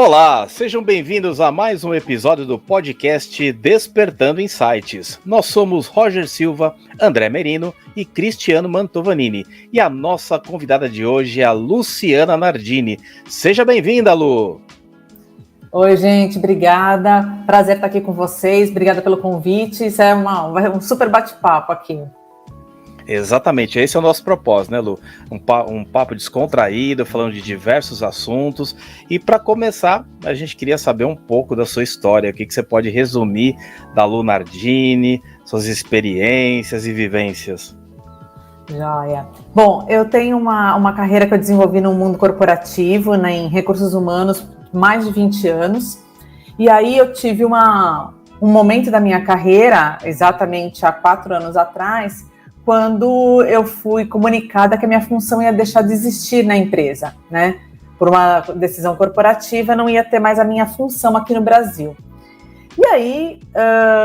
Olá, sejam bem-vindos a mais um episódio do podcast Despertando Insights. Nós somos Roger Silva, André Merino e Cristiano Mantovanini. E a nossa convidada de hoje é a Luciana Nardini. Seja bem-vinda, Lu! Oi, gente, obrigada. Prazer estar aqui com vocês. Obrigada pelo convite. Isso é um super bate-papo aqui. Exatamente, esse é o nosso propósito, né, Lu? Um papo descontraído, falando de diversos assuntos. E para começar, a gente queria saber um pouco da sua história. O que você pode resumir da Lu Nardini, suas experiências e vivências? Joia. Bom, eu tenho uma carreira que eu desenvolvi no mundo corporativo, né, em recursos humanos, mais de 20 anos. E aí eu tive um momento da minha carreira, exatamente há 4 anos atrás, quando eu fui comunicada que a minha função ia deixar de existir na empresa, né? Por uma decisão corporativa, não ia ter mais a minha função aqui no Brasil. E aí,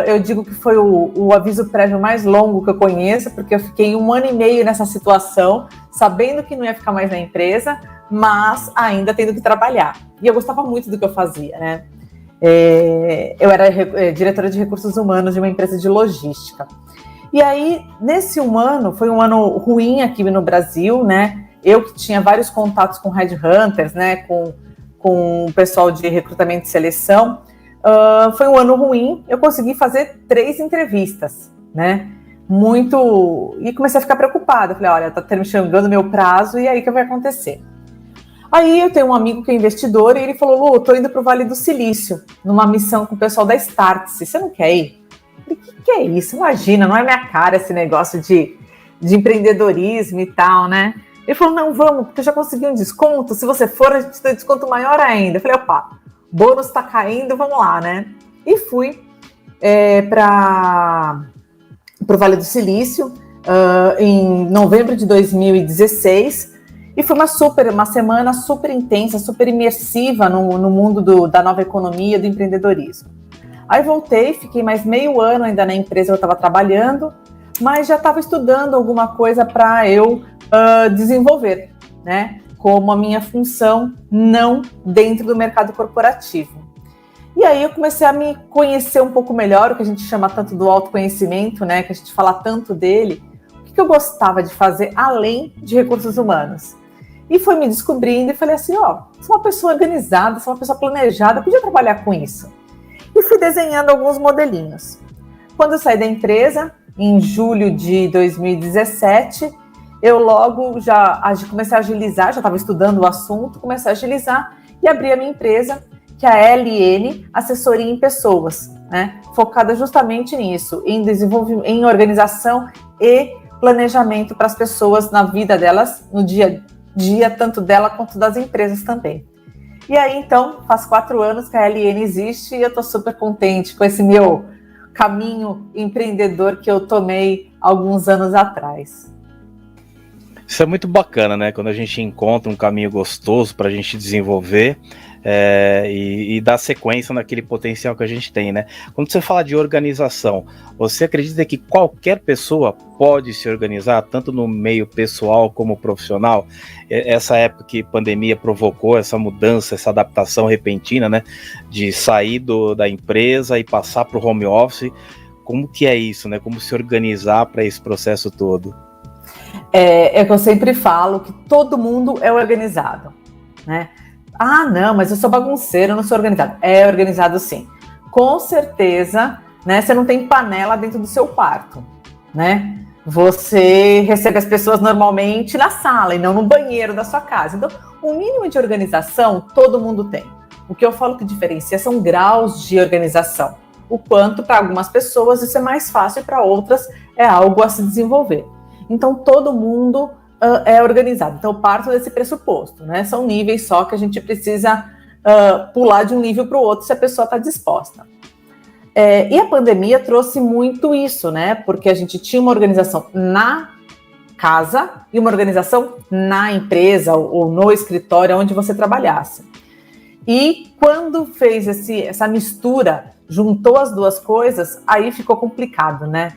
eu digo que foi o aviso prévio mais longo que eu conheço, porque eu fiquei 1 ano e meio nessa situação, sabendo que não ia ficar mais na empresa, mas ainda tendo que trabalhar. E eu gostava muito do que eu fazia, né? Eu era diretora de recursos humanos de uma empresa de logística. E aí, nesse 1 ano, foi um ano ruim aqui no Brasil, né? Eu que tinha vários contatos com headhunters, né? Com o pessoal de recrutamento e seleção. Foi um ano ruim, eu consegui fazer 3 entrevistas, né? E comecei a ficar preocupada. Falei, olha, tá chegando meu prazo, e aí o que vai acontecer? Aí eu tenho um amigo que é investidor, e ele falou, Lu, tô indo pro Vale do Silício, numa missão com o pessoal da Startse, você não quer ir? Eu falei, que é isso? Imagina, não é minha cara esse negócio de empreendedorismo e tal, né? Ele falou, não, vamos, porque eu já consegui um desconto, se você for, a gente tem desconto maior ainda. Eu falei, opa, bônus tá caindo, vamos lá, né? E fui para o Vale do Silício em novembro de 2016, e foi uma semana super intensa, super imersiva no mundo da nova economia, do empreendedorismo. Aí voltei, fiquei mais meio ano ainda na empresa que eu estava trabalhando, mas já estava estudando alguma coisa para eu desenvolver, né? Como a minha função não dentro do mercado corporativo. E aí eu comecei a me conhecer um pouco melhor, o que a gente chama tanto do autoconhecimento, né? Que a gente fala tanto dele. O que eu gostava de fazer além de recursos humanos? E foi me descobrindo e falei assim, sou uma pessoa organizada, sou uma pessoa planejada, eu podia trabalhar com isso. E fui desenhando alguns modelinhos. Quando eu saí da empresa, em julho de 2017, eu logo já comecei a agilizar, já estava estudando o assunto, comecei a agilizar e abri a minha empresa, que é a LN Assessoria em Pessoas, né? Focada justamente nisso, em desenvolvimento, em organização e planejamento para as pessoas na vida delas, no dia a dia, tanto dela quanto das empresas também. E aí, então, faz 4 anos que a LN existe e eu estou super contente com esse meu caminho empreendedor que eu tomei alguns anos atrás. Isso é muito bacana, né? Quando a gente encontra um caminho gostoso para a gente desenvolver e dar sequência naquele potencial que a gente tem, né? Quando você fala de organização, você acredita que qualquer pessoa pode se organizar, tanto no meio pessoal como profissional? Essa época que a pandemia provocou essa mudança, essa adaptação repentina, né? De sair da empresa e passar para o home office. Como que é isso, né? Como se organizar para esse processo todo? É que eu sempre falo que todo mundo é organizado, né? Ah, não, mas eu sou bagunceiro, eu não sou organizado. É organizado sim. Com certeza, né? Você não tem panela dentro do seu quarto, né? Você recebe as pessoas normalmente na sala e não no banheiro da sua casa. Então, o mínimo de organização todo mundo tem. O que eu falo que diferencia são graus de organização. O quanto para algumas pessoas isso é mais fácil e para outras é algo a se desenvolver. Então, todo mundo é organizado. Então, eu parto desse pressuposto, né? São níveis só que a gente precisa pular de um nível para o outro se a pessoa está disposta. E a pandemia trouxe muito isso, né? Porque a gente tinha uma organização na casa e uma organização na empresa ou no escritório onde você trabalhasse. E quando fez essa mistura, juntou as duas coisas, aí ficou complicado, né?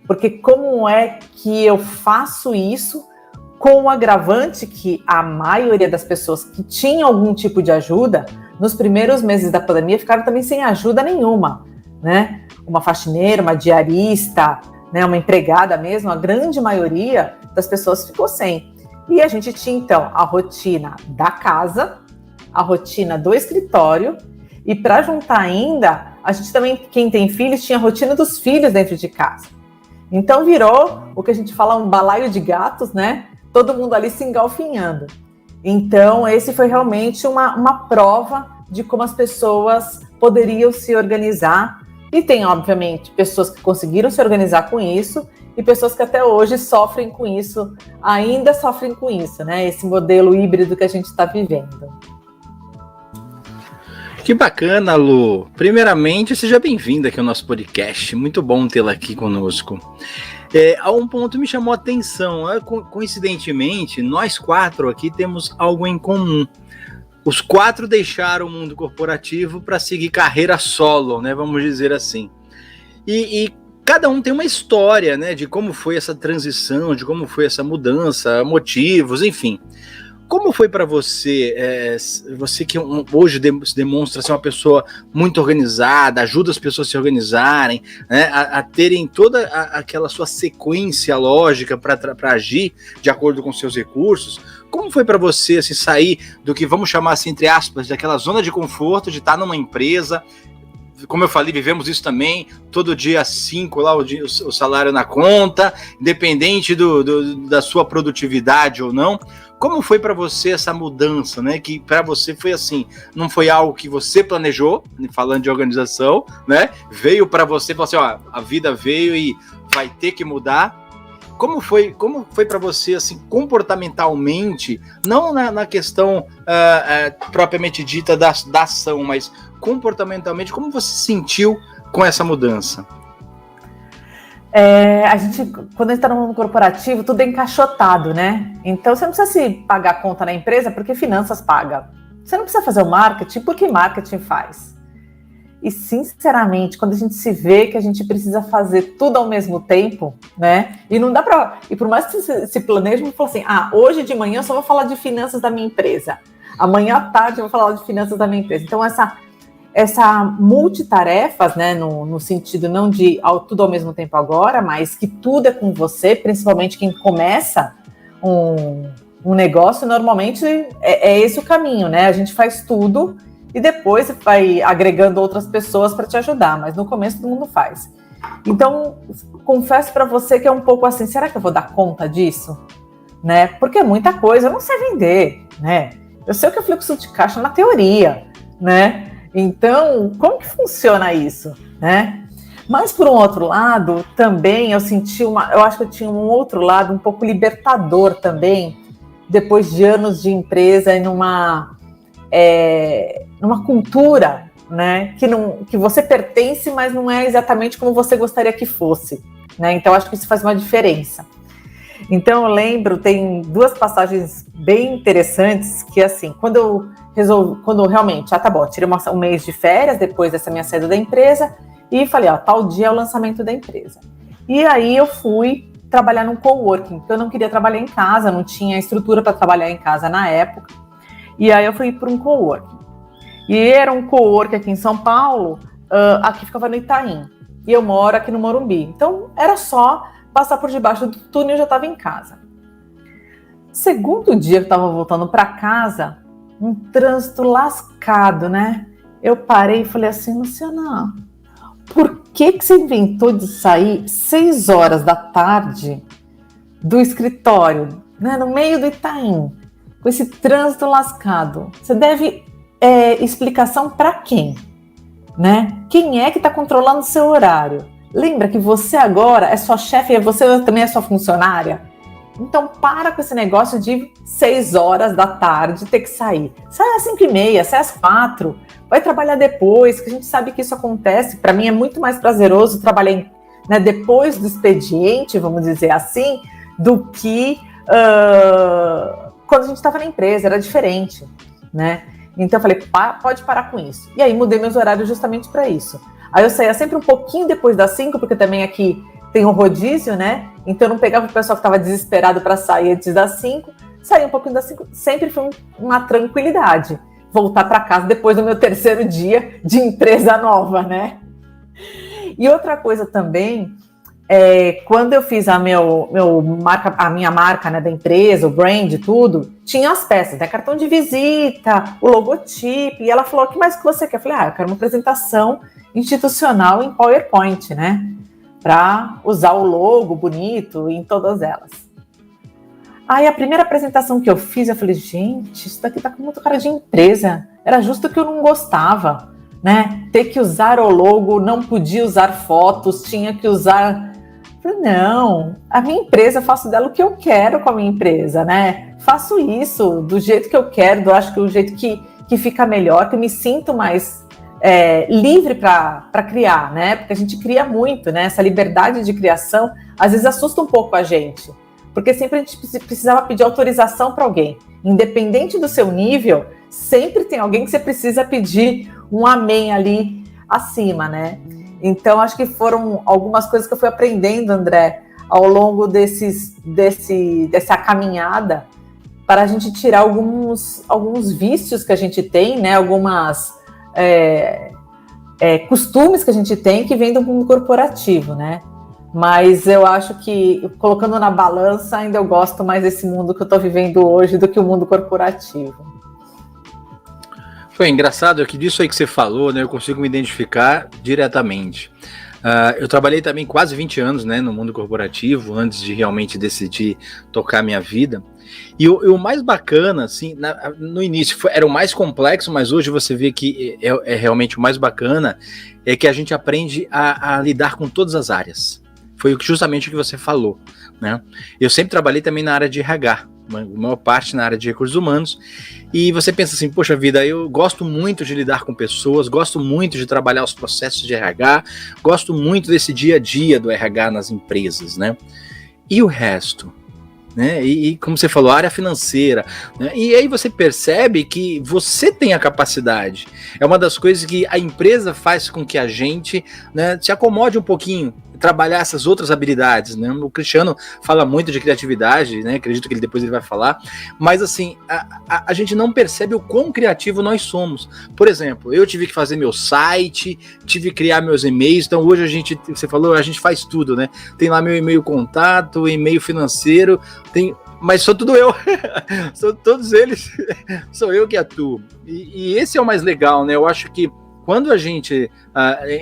Porque como é que eu faço isso com o agravante que a maioria das pessoas que tinham algum tipo de ajuda nos primeiros meses da pandemia, ficaram também sem ajuda nenhuma, né? Uma faxineira, uma diarista, né, uma empregada mesmo, a grande maioria das pessoas ficou sem. E a gente tinha, então, a rotina da casa, a rotina do escritório, e para juntar ainda, a gente também, quem tem filhos, tinha a rotina dos filhos dentro de casa. Então virou o que a gente fala um balaio de gatos, né? Todo mundo ali se engalfinhando. Então esse foi realmente uma prova de como as pessoas poderiam se organizar. E tem, obviamente, pessoas que conseguiram se organizar com isso e pessoas que até hoje sofrem com isso, ainda sofrem com isso, né? Esse modelo híbrido que a gente está vivendo. Que bacana, Lu. Primeiramente, seja bem-vinda aqui ao nosso podcast. Muito bom tê-la aqui conosco. Há um ponto que me chamou a atenção. Coincidentemente, nós 4 aqui temos algo em comum. Os 4 deixaram o mundo corporativo para seguir carreira solo, né? Vamos dizer assim. E cada um tem uma história, né? De como foi essa transição, de como foi essa mudança, motivos, enfim. Como foi para você, você que hoje se demonstra ser uma pessoa muito organizada, ajuda as pessoas a se organizarem, né, a terem toda aquela sua sequência lógica para agir de acordo com seus recursos? Como foi para você assim, sair do que vamos chamar assim, entre aspas, daquela zona de conforto de estar numa empresa? Como eu falei, vivemos isso também, todo dia 5 lá o salário na conta, independente da sua produtividade ou não. Como foi para você essa mudança, né? Que para você foi assim, não foi algo que você planejou, falando de organização, né? Veio para você, falou assim, ó, a vida veio e vai ter que mudar. Como foi para você, assim, comportamentalmente, não na questão propriamente dita da ação, mas comportamentalmente, como você se sentiu com essa mudança? A gente, quando a gente está no mundo corporativo, tudo é encaixotado, né? Então, você não precisa se pagar a conta na empresa porque finanças paga. Você não precisa fazer o marketing porque marketing faz. E, sinceramente, quando a gente se vê que a gente precisa fazer tudo ao mesmo tempo, né? E não dá para... E por mais que você se planeje, você fala assim, hoje de manhã eu só vou falar de finanças da minha empresa. Amanhã à tarde eu vou falar de finanças da minha empresa. Então, essa multitarefas, né, no sentido não de tudo ao mesmo tempo agora, mas que tudo é com você, principalmente quem começa um negócio, normalmente é esse o caminho, né? A gente faz tudo e depois vai agregando outras pessoas para te ajudar, mas no começo todo mundo faz. Então, confesso para você que é um pouco assim, será que eu vou dar conta disso? Né? Porque é muita coisa, eu não sei vender, né? Eu sei o que é fluxo de caixa na teoria, né? Então, como que funciona isso, né? Mas, por um outro lado, também eu acho que eu tinha um outro lado um pouco libertador também, depois de anos de empresa e numa cultura, né, que você pertence, mas não é exatamente como você gostaria que fosse, né? Então, acho que isso faz uma diferença. Então, eu lembro, tem 2 passagens bem interessantes que, assim, quando realmente, tá bom, tirei um mês de férias depois dessa minha saída da empresa e falei, tal dia é o lançamento da empresa. E aí eu fui trabalhar num coworking, porque eu não queria trabalhar em casa, não tinha estrutura para trabalhar em casa na época. E aí eu fui para um coworking. E era um coworking aqui em São Paulo, aqui ficava no Itaim. E eu moro aqui no Morumbi. Então, era só passar por debaixo do túnel e eu já estava em casa. Segundo dia que eu estava voltando para casa, um trânsito lascado, né? Eu parei e falei assim, Luciana, por que você inventou de sair 6 horas da tarde do escritório, né, no meio do Itaim, com esse trânsito lascado? Você deve explicação para quem? Né? Quem é que está controlando o seu horário? Lembra que você agora é sua chefe e você também é sua funcionária? Então para com esse negócio de 6 horas da tarde ter que sair. Sai às 5h30, sai às 4h. Vai trabalhar depois, que a gente sabe que isso acontece. Para mim é muito mais prazeroso trabalhar depois do expediente, vamos dizer assim, do que quando a gente estava na empresa, era diferente, né? Então eu falei, pode parar com isso. E aí mudei meus horários justamente para isso. Aí eu saía sempre um pouquinho depois das 5, porque também aqui tem um rodízio, né? Então eu não pegava o pessoal que estava desesperado para sair antes das 5, saía um pouquinho das 5, sempre foi uma tranquilidade. voltar para casa depois do meu 3º dia de empresa nova, né? E outra coisa também, quando eu fiz a minha marca, né, da empresa, o brand, tudo, tinha as peças, né, cartão de visita, o logotipo, e ela falou, o que mais que você quer? Eu falei, eu quero uma apresentação institucional em PowerPoint, né, para usar o logo bonito em todas elas. Aí a primeira apresentação que eu fiz, eu falei, gente, isso daqui tá com muito cara de empresa, era justo que eu não gostava, né, ter que usar o logo, não podia usar fotos, tinha que usar... Não, a minha empresa, eu faço dela o que eu quero com a minha empresa, né? Faço isso do jeito que eu quero, eu acho que o jeito que fica melhor, que eu me sinto mais livre para criar, né? Porque a gente cria muito, né? Essa liberdade de criação, às vezes assusta um pouco a gente, porque sempre a gente precisava pedir autorização para alguém. Independente do seu nível, sempre tem alguém que você precisa pedir um amém ali acima, né? Então, acho que foram algumas coisas que eu fui aprendendo, André, ao longo dessa caminhada, para a gente tirar alguns vícios que a gente tem, né? Algumas costumes que a gente tem que vêm do mundo corporativo, né? Mas eu acho que, colocando na balança, ainda eu gosto mais desse mundo que eu estou vivendo hoje do que o mundo corporativo. Foi engraçado, é que disso aí que você falou, né, eu consigo me identificar diretamente. Eu trabalhei também quase 20 anos, né, no mundo corporativo, antes de realmente decidir tocar a minha vida. E o mais bacana, assim, no início era o mais complexo, mas hoje você vê que é realmente o mais bacana, é que a gente aprende a lidar com todas as áreas. Foi justamente o que você falou, né? Eu sempre trabalhei também na área de RH, a maior parte na área de recursos humanos, e você pensa assim, poxa vida, eu gosto muito de lidar com pessoas, gosto muito de trabalhar os processos de RH, gosto muito desse dia a dia do RH nas empresas, né? E o resto? Né? E como você falou, a área financeira, né? E aí você percebe que você tem a capacidade, é uma das coisas que a empresa faz com que a gente, né, se acomode um pouquinho, trabalhar essas outras habilidades, né? O Cristiano fala muito de criatividade, né? Acredito que depois ele vai falar, mas assim, a gente não percebe o quão criativo nós somos. Por exemplo, eu tive que fazer meu site, tive que criar meus e-mails, então hoje você falou, a gente faz tudo, né? Tem lá meu e-mail contato, e-mail financeiro, mas sou tudo eu, todos eles, sou eu que atuo, e esse é o mais legal, né? Eu acho que quando a gente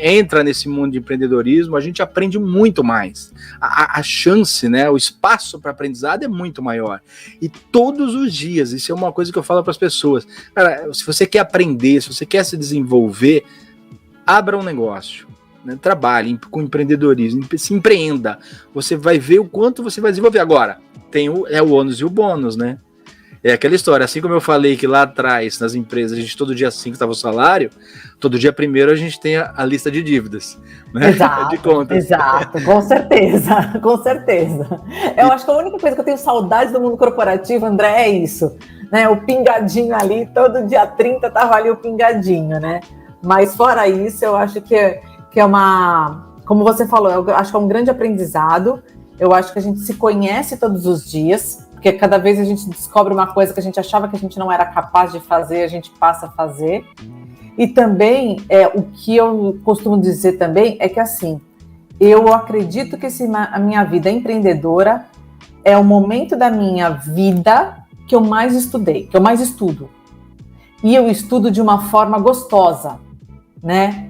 entra nesse mundo de empreendedorismo, a gente aprende muito mais. A chance, né, o espaço para aprendizado é muito maior. E todos os dias, isso é uma coisa que eu falo para as pessoas. Cara, se você quer aprender, se você quer se desenvolver, abra um negócio. Né, trabalhe com empreendedorismo, se empreenda. Você vai ver o quanto você vai desenvolver. Agora, tem o ônus e o bônus, né? É aquela história, assim como eu falei que lá atrás, nas empresas, a gente todo dia 5 estava o salário, todo dia 1º a gente tem a lista de dívidas, né? Exato, de contas. Exato, com certeza, com certeza. Eu acho que a única coisa que eu tenho saudade do mundo corporativo, André, é isso, né? O pingadinho ali, todo dia 30 tava ali o pingadinho, né? Mas fora isso, eu acho que é uma... Como você falou, eu acho que é um grande aprendizado, eu acho que a gente se conhece todos os dias, porque cada vez a gente descobre uma coisa que a gente achava que a gente não era capaz de fazer, a gente passa a fazer. E também, o que eu costumo dizer também é que, assim, eu acredito que a minha vida empreendedora é o momento da minha vida que eu mais estudei, que eu mais estudo. E eu estudo de uma forma gostosa, né?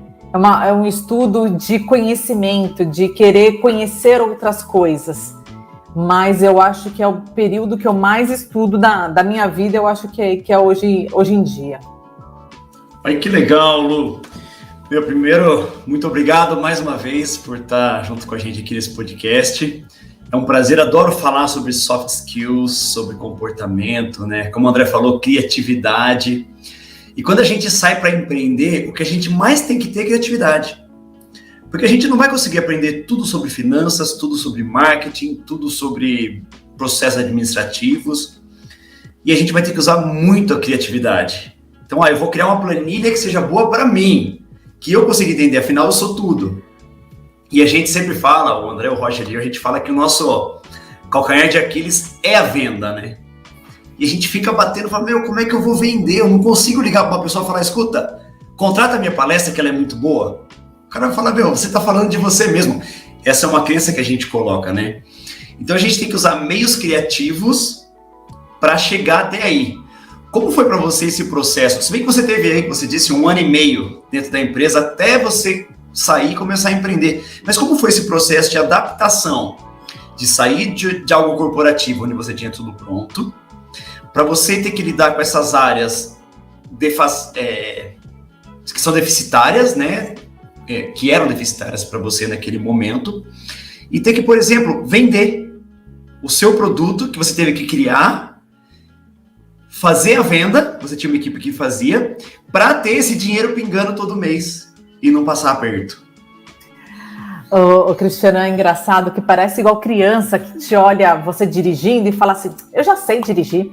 É um estudo de conhecimento, de querer conhecer outras coisas. Mas eu acho que é o período que eu mais estudo da minha vida, eu acho que é hoje em dia. Ai, que legal, Lu. Meu, primeiro, muito obrigado mais uma vez por estar junto com a gente aqui nesse podcast. É um prazer, adoro falar sobre soft skills, sobre comportamento, né? Como o André falou, criatividade. E quando a gente sai para empreender, o que a gente mais tem que ter é criatividade. Porque a gente não vai conseguir aprender tudo sobre finanças, tudo sobre marketing, tudo sobre processos administrativos. E a gente vai ter que usar muito a criatividade. Então, eu vou criar uma planilha que seja boa para mim, que eu consiga entender, afinal eu sou tudo. E a gente sempre fala, o André, o Roger ali, a gente fala que o nosso calcanhar de Aquiles é a venda, né? E a gente fica batendo e fala, como é que eu vou vender? Eu não consigo ligar para uma pessoa e falar, escuta, contrata a minha palestra que ela é muito boa. O cara vai falar, você está falando de você mesmo. Essa é uma crença que a gente coloca, né? Então a gente tem que usar meios criativos para chegar até aí. Como foi para você esse processo? Se bem que você teve aí, você disse, 1 ano e meio dentro da empresa até você sair e começar a empreender. Mas como foi esse processo de adaptação? De sair de algo corporativo, onde você tinha tudo pronto, para você ter que lidar com essas áreas que são deficitárias, né? Que eram deficitárias para você naquele momento, e ter que, por exemplo, vender o seu produto que você teve que criar, fazer a venda, você tinha uma equipe que fazia, para ter esse dinheiro pingando todo mês e não passar aperto. O Cristiano, é engraçado que parece igual criança que te olha você dirigindo e fala assim, eu já sei dirigir,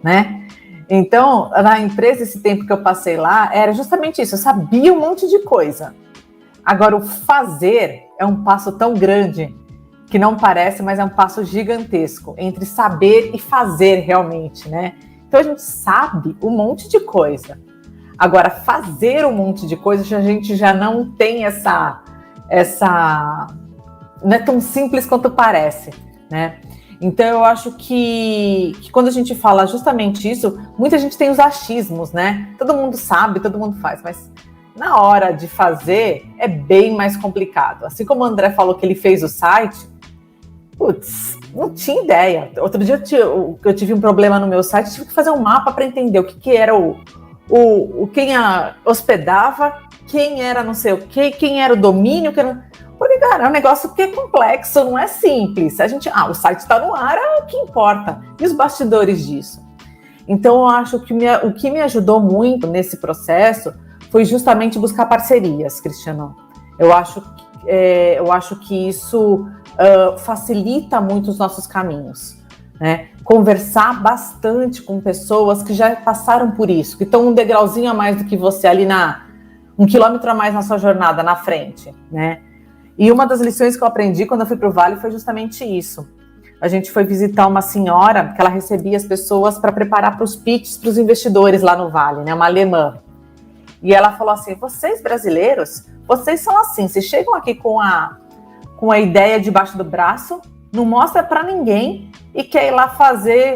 né? Então, na empresa, esse tempo que eu passei lá, era justamente isso, eu sabia um monte de coisa. Agora, o fazer é um passo tão grande que não parece, mas é um passo gigantesco entre saber e fazer realmente, né? Então, a gente sabe um monte de coisa. Agora, fazer um monte de coisa, a gente já não tem essa não é tão simples quanto parece, né? Então, eu acho que quando a gente fala justamente isso, muita gente tem os achismos, né? Todo mundo sabe, todo mundo faz, mas na hora de fazer é bem mais complicado. Assim como o André falou que ele fez o site, não tinha ideia. Outro dia eu tive um problema no meu site, tive que fazer um mapa para entender o que era quem hospedava, quem era não sei o quê, quem era o domínio, porque, cara, é um negócio que é complexo, não é simples. O site está no ar, é o que importa. E os bastidores disso? Então, eu acho que o que me ajudou muito nesse processo foi justamente buscar parcerias, Cristiano. Eu acho que isso facilita muito os nossos caminhos, né? Conversar bastante com pessoas que já passaram por isso, que estão um degrauzinho a mais do que você ali 1 quilômetro a mais na sua jornada, na frente, né? E uma das lições que eu aprendi quando eu fui para o Vale foi justamente isso. A gente foi visitar uma senhora que ela recebia as pessoas para preparar para os pitches para os investidores lá no Vale, né? Uma alemã. E ela falou assim, vocês brasileiros, vocês são assim, vocês chegam aqui com a ideia debaixo do braço, não mostra para ninguém e quer ir lá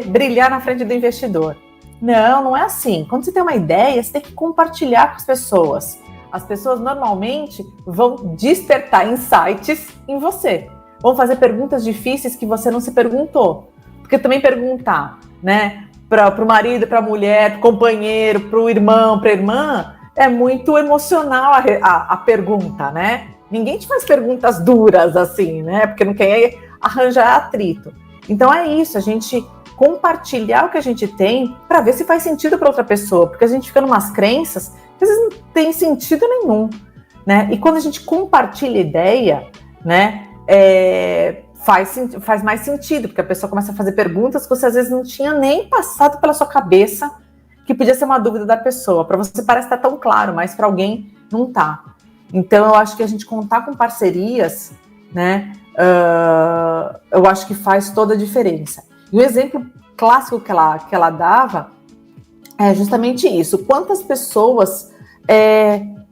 brilhar na frente do investidor. Não é assim. Quando você tem uma ideia, você tem que compartilhar com as pessoas. As pessoas normalmente vão despertar insights em você. Vão fazer perguntas difíceis que você não se perguntou. Porque também perguntar, né, para o marido, para a mulher, para o companheiro, para o irmão, para a irmã, é muito emocional a pergunta, né? Ninguém te faz perguntas duras assim, né? Porque não quer arranjar atrito. Então é isso, a gente compartilhar o que a gente tem para ver se faz sentido para outra pessoa, porque a gente fica numas crenças que às vezes não tem sentido nenhum, né? E quando a gente compartilha ideia, né, faz mais sentido, porque a pessoa começa a fazer perguntas que você às vezes não tinha nem passado pela sua cabeça, que podia ser uma dúvida da pessoa. Para você parece estar tão claro, mas para alguém não tá. Então eu acho que a gente contar com parcerias, né, eu acho que faz toda a diferença. E o exemplo clássico que ela dava é justamente isso. Quantas pessoas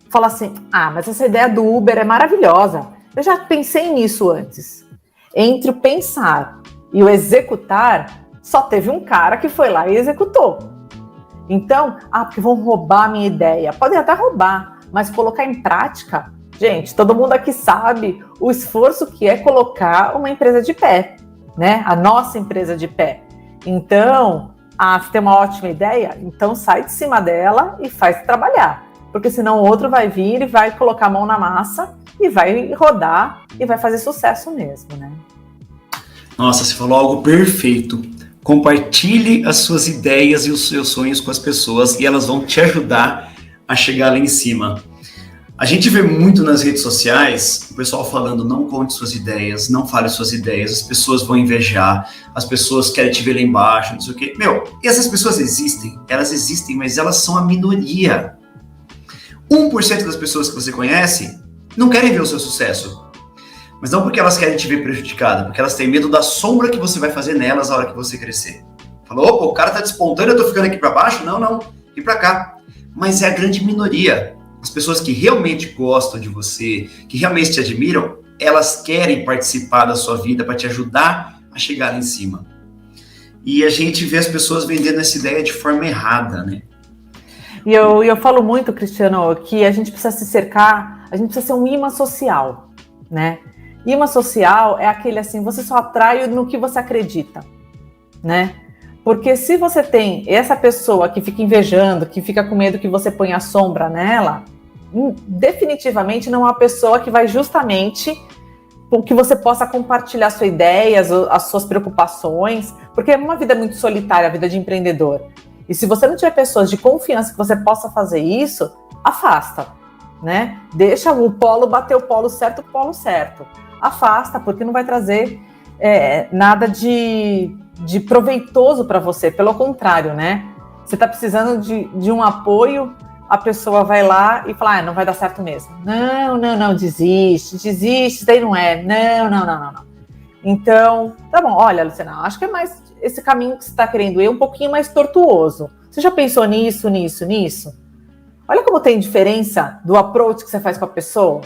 falam assim, mas essa ideia do Uber é maravilhosa. Eu já pensei nisso antes. Entre o pensar e o executar, só teve um cara que foi lá e executou. Então, porque vão roubar a minha ideia. Podem até roubar, mas colocar em prática, gente, todo mundo aqui sabe o esforço que é colocar uma empresa de pé, né? A nossa empresa de pé. Então, você tem uma ótima ideia? Então sai de cima dela e faz trabalhar. Porque senão o outro vai vir e vai colocar a mão na massa e vai rodar e vai fazer sucesso mesmo, né? Nossa, você falou algo perfeito. Compartilhe as suas ideias e os seus sonhos com as pessoas e elas vão te ajudar a chegar lá em cima. A gente vê muito nas redes sociais o pessoal falando, não conte suas ideias, não fale suas ideias, as pessoas vão invejar, as pessoas querem te ver lá embaixo, não sei o quê. E essas pessoas elas existem, mas elas são a minoria. 1% das pessoas que você conhece não querem ver o seu sucesso. Mas não porque elas querem te ver prejudicada, porque elas têm medo da sombra que você vai fazer nelas na hora que você crescer. Falou, opa, o cara tá despontando, eu tô ficando aqui para baixo? Não, vem para cá. Mas é a grande minoria. As pessoas que realmente gostam de você, que realmente te admiram, elas querem participar da sua vida para te ajudar a chegar lá em cima. E a gente vê as pessoas vendendo essa ideia de forma errada, né? E eu falo muito, Cristiano, que a gente precisa se cercar, a gente precisa ser um imã social, né? Imã social é aquele assim, você só atrai no que você acredita, né? Porque se você tem essa pessoa que fica invejando, que fica com medo que você ponha a sombra nela, definitivamente não é uma pessoa que vai justamente com que você possa compartilhar suas ideias, as suas preocupações, porque é uma vida muito solitária, a vida de empreendedor. E se você não tiver pessoas de confiança que você possa fazer isso, afasta, né? Deixa o polo bater o polo certo, afasta, porque não vai trazer nada de proveitoso para você, pelo contrário, né? Você está precisando de um apoio, a pessoa vai lá e fala, não vai dar certo mesmo. Não, desiste, isso daí não é. Não. Então, tá bom, olha, Luciana, acho que é mais esse caminho que você está querendo ir, um pouquinho mais tortuoso. Você já pensou nisso? Olha como tem diferença do approach que você faz com a pessoa.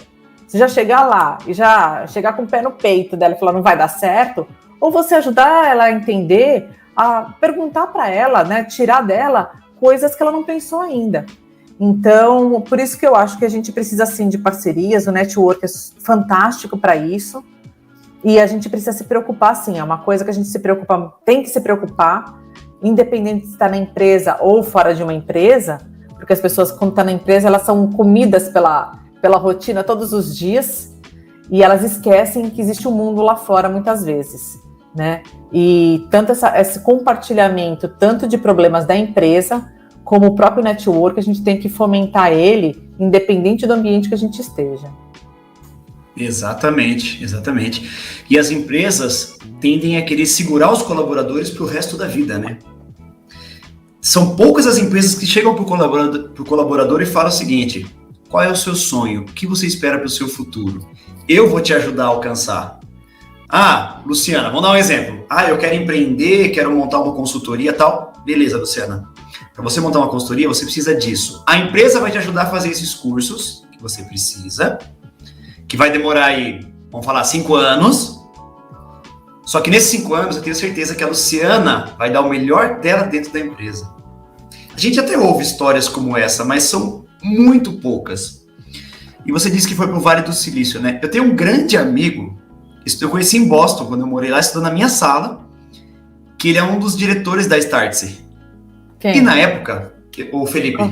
Você já chegar lá e já chegar com o pé no peito dela e falar, não vai dar certo, ou você ajudar ela a entender, a perguntar para ela, né, tirar dela coisas que ela não pensou ainda. Então, por isso que eu acho que a gente precisa, sim, de parcerias, o network é fantástico para isso, e a gente precisa se preocupar, sim, é uma coisa que a gente tem que se preocupar, independente de estar na empresa ou fora de uma empresa, porque as pessoas, quando estão na empresa, elas são comidas pela rotina todos os dias, e elas esquecem que existe um mundo lá fora, muitas vezes, né? E tanto esse compartilhamento, tanto de problemas da empresa, como o próprio network, a gente tem que fomentar ele, independente do ambiente que a gente esteja. Exatamente. E as empresas tendem a querer segurar os colaboradores para o resto da vida, né? São poucas as empresas que chegam para o colaborador e falam o seguinte, qual é o seu sonho? O que você espera para o seu futuro? Eu vou te ajudar a alcançar. Luciana, vamos dar um exemplo. Eu quero empreender, quero montar uma consultoria e tal. Beleza, Luciana. Para você montar uma consultoria, você precisa disso. A empresa vai te ajudar a fazer esses cursos que você precisa, que vai demorar aí, vamos falar, 5 anos. Só que nesses 5 anos, eu tenho certeza que a Luciana vai dar o melhor dela dentro da empresa. A gente até ouve histórias como essa, mas são muito poucas. E você disse que foi pro Vale do Silício, né? Eu tenho um grande amigo, eu conheci em Boston, quando eu morei lá, estudando na minha sala, que ele é um dos diretores da Startse. Quem? E na época, o Felipe.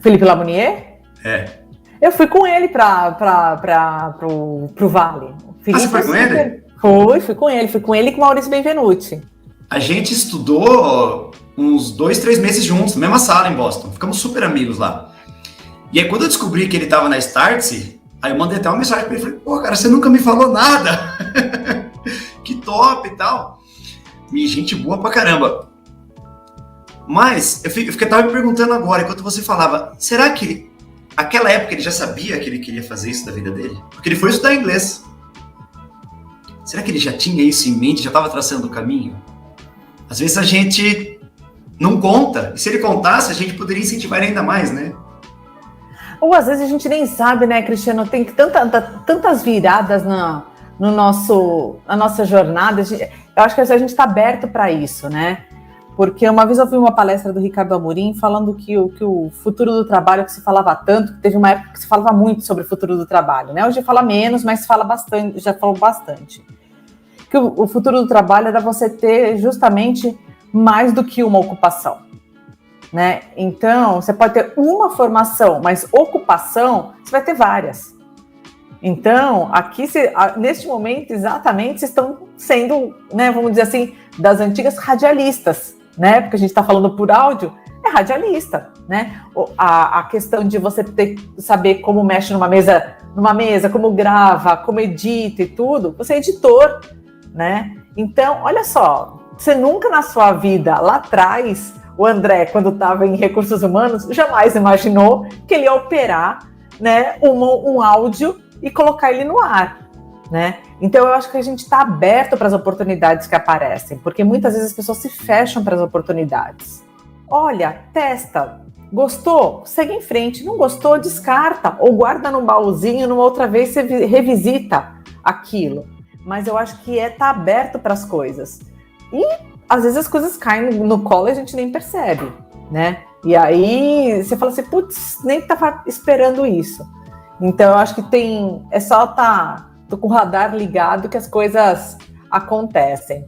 Felipe Lamounier? É. Eu fui com ele pro Vale. Felipe, você foi com ele? Fui com ele e com o Maurício Benvenuti. A gente estudou uns 2-3 meses juntos, na mesma sala em Boston. Ficamos super amigos lá. E aí, quando eu descobri que ele estava na Startse, aí eu mandei até uma mensagem pra ele, falei, pô, cara, você nunca me falou nada. Que top e tal. E gente boa pra caramba. Mas, eu tava me perguntando agora, enquanto você falava, será que aquela época ele já sabia que ele queria fazer isso da vida dele? Porque ele foi estudar inglês. Será que ele já tinha isso em mente, já estava traçando o caminho? Às vezes a gente não conta, e se ele contasse, a gente poderia incentivar ainda mais, né? Ou às vezes a gente nem sabe, né, Cristiano? Tem tantas viradas na nossa jornada. Eu acho que a gente está aberto para isso, né? Porque uma vez eu vi uma palestra do Ricardo Amorim falando que o futuro do trabalho, que se falava tanto, que teve uma época que se falava muito sobre o futuro do trabalho, né? Hoje fala menos, mas fala bastante, já falou bastante. Que o futuro do trabalho era você ter justamente mais do que uma ocupação, né? Então, você pode ter uma formação, mas ocupação, você vai ter várias. Então, aqui, neste momento, exatamente, vocês estão sendo, né, vamos dizer assim, das antigas radialistas, né? Porque a gente está falando por áudio, é radialista, né? A questão de você saber como mexe numa mesa, como grava, como edita e tudo, você é editor, né? Então, olha só, você nunca na sua vida, lá atrás, o André, quando estava em recursos humanos, jamais imaginou que ele ia operar, né, um áudio e colocar ele no ar, né? Então, eu acho que a gente está aberto para as oportunidades que aparecem, porque muitas vezes as pessoas se fecham para as oportunidades. Olha, testa, gostou? Segue em frente. Não gostou? Descarta. Ou guarda num baúzinho, numa outra vez você revisita aquilo. Mas eu acho que tá aberto para as coisas. E, às vezes, as coisas caem no colo e a gente nem percebe, né? E aí, você fala assim, putz, nem estava esperando isso. Então, eu acho que é só tô com o radar ligado que as coisas acontecem.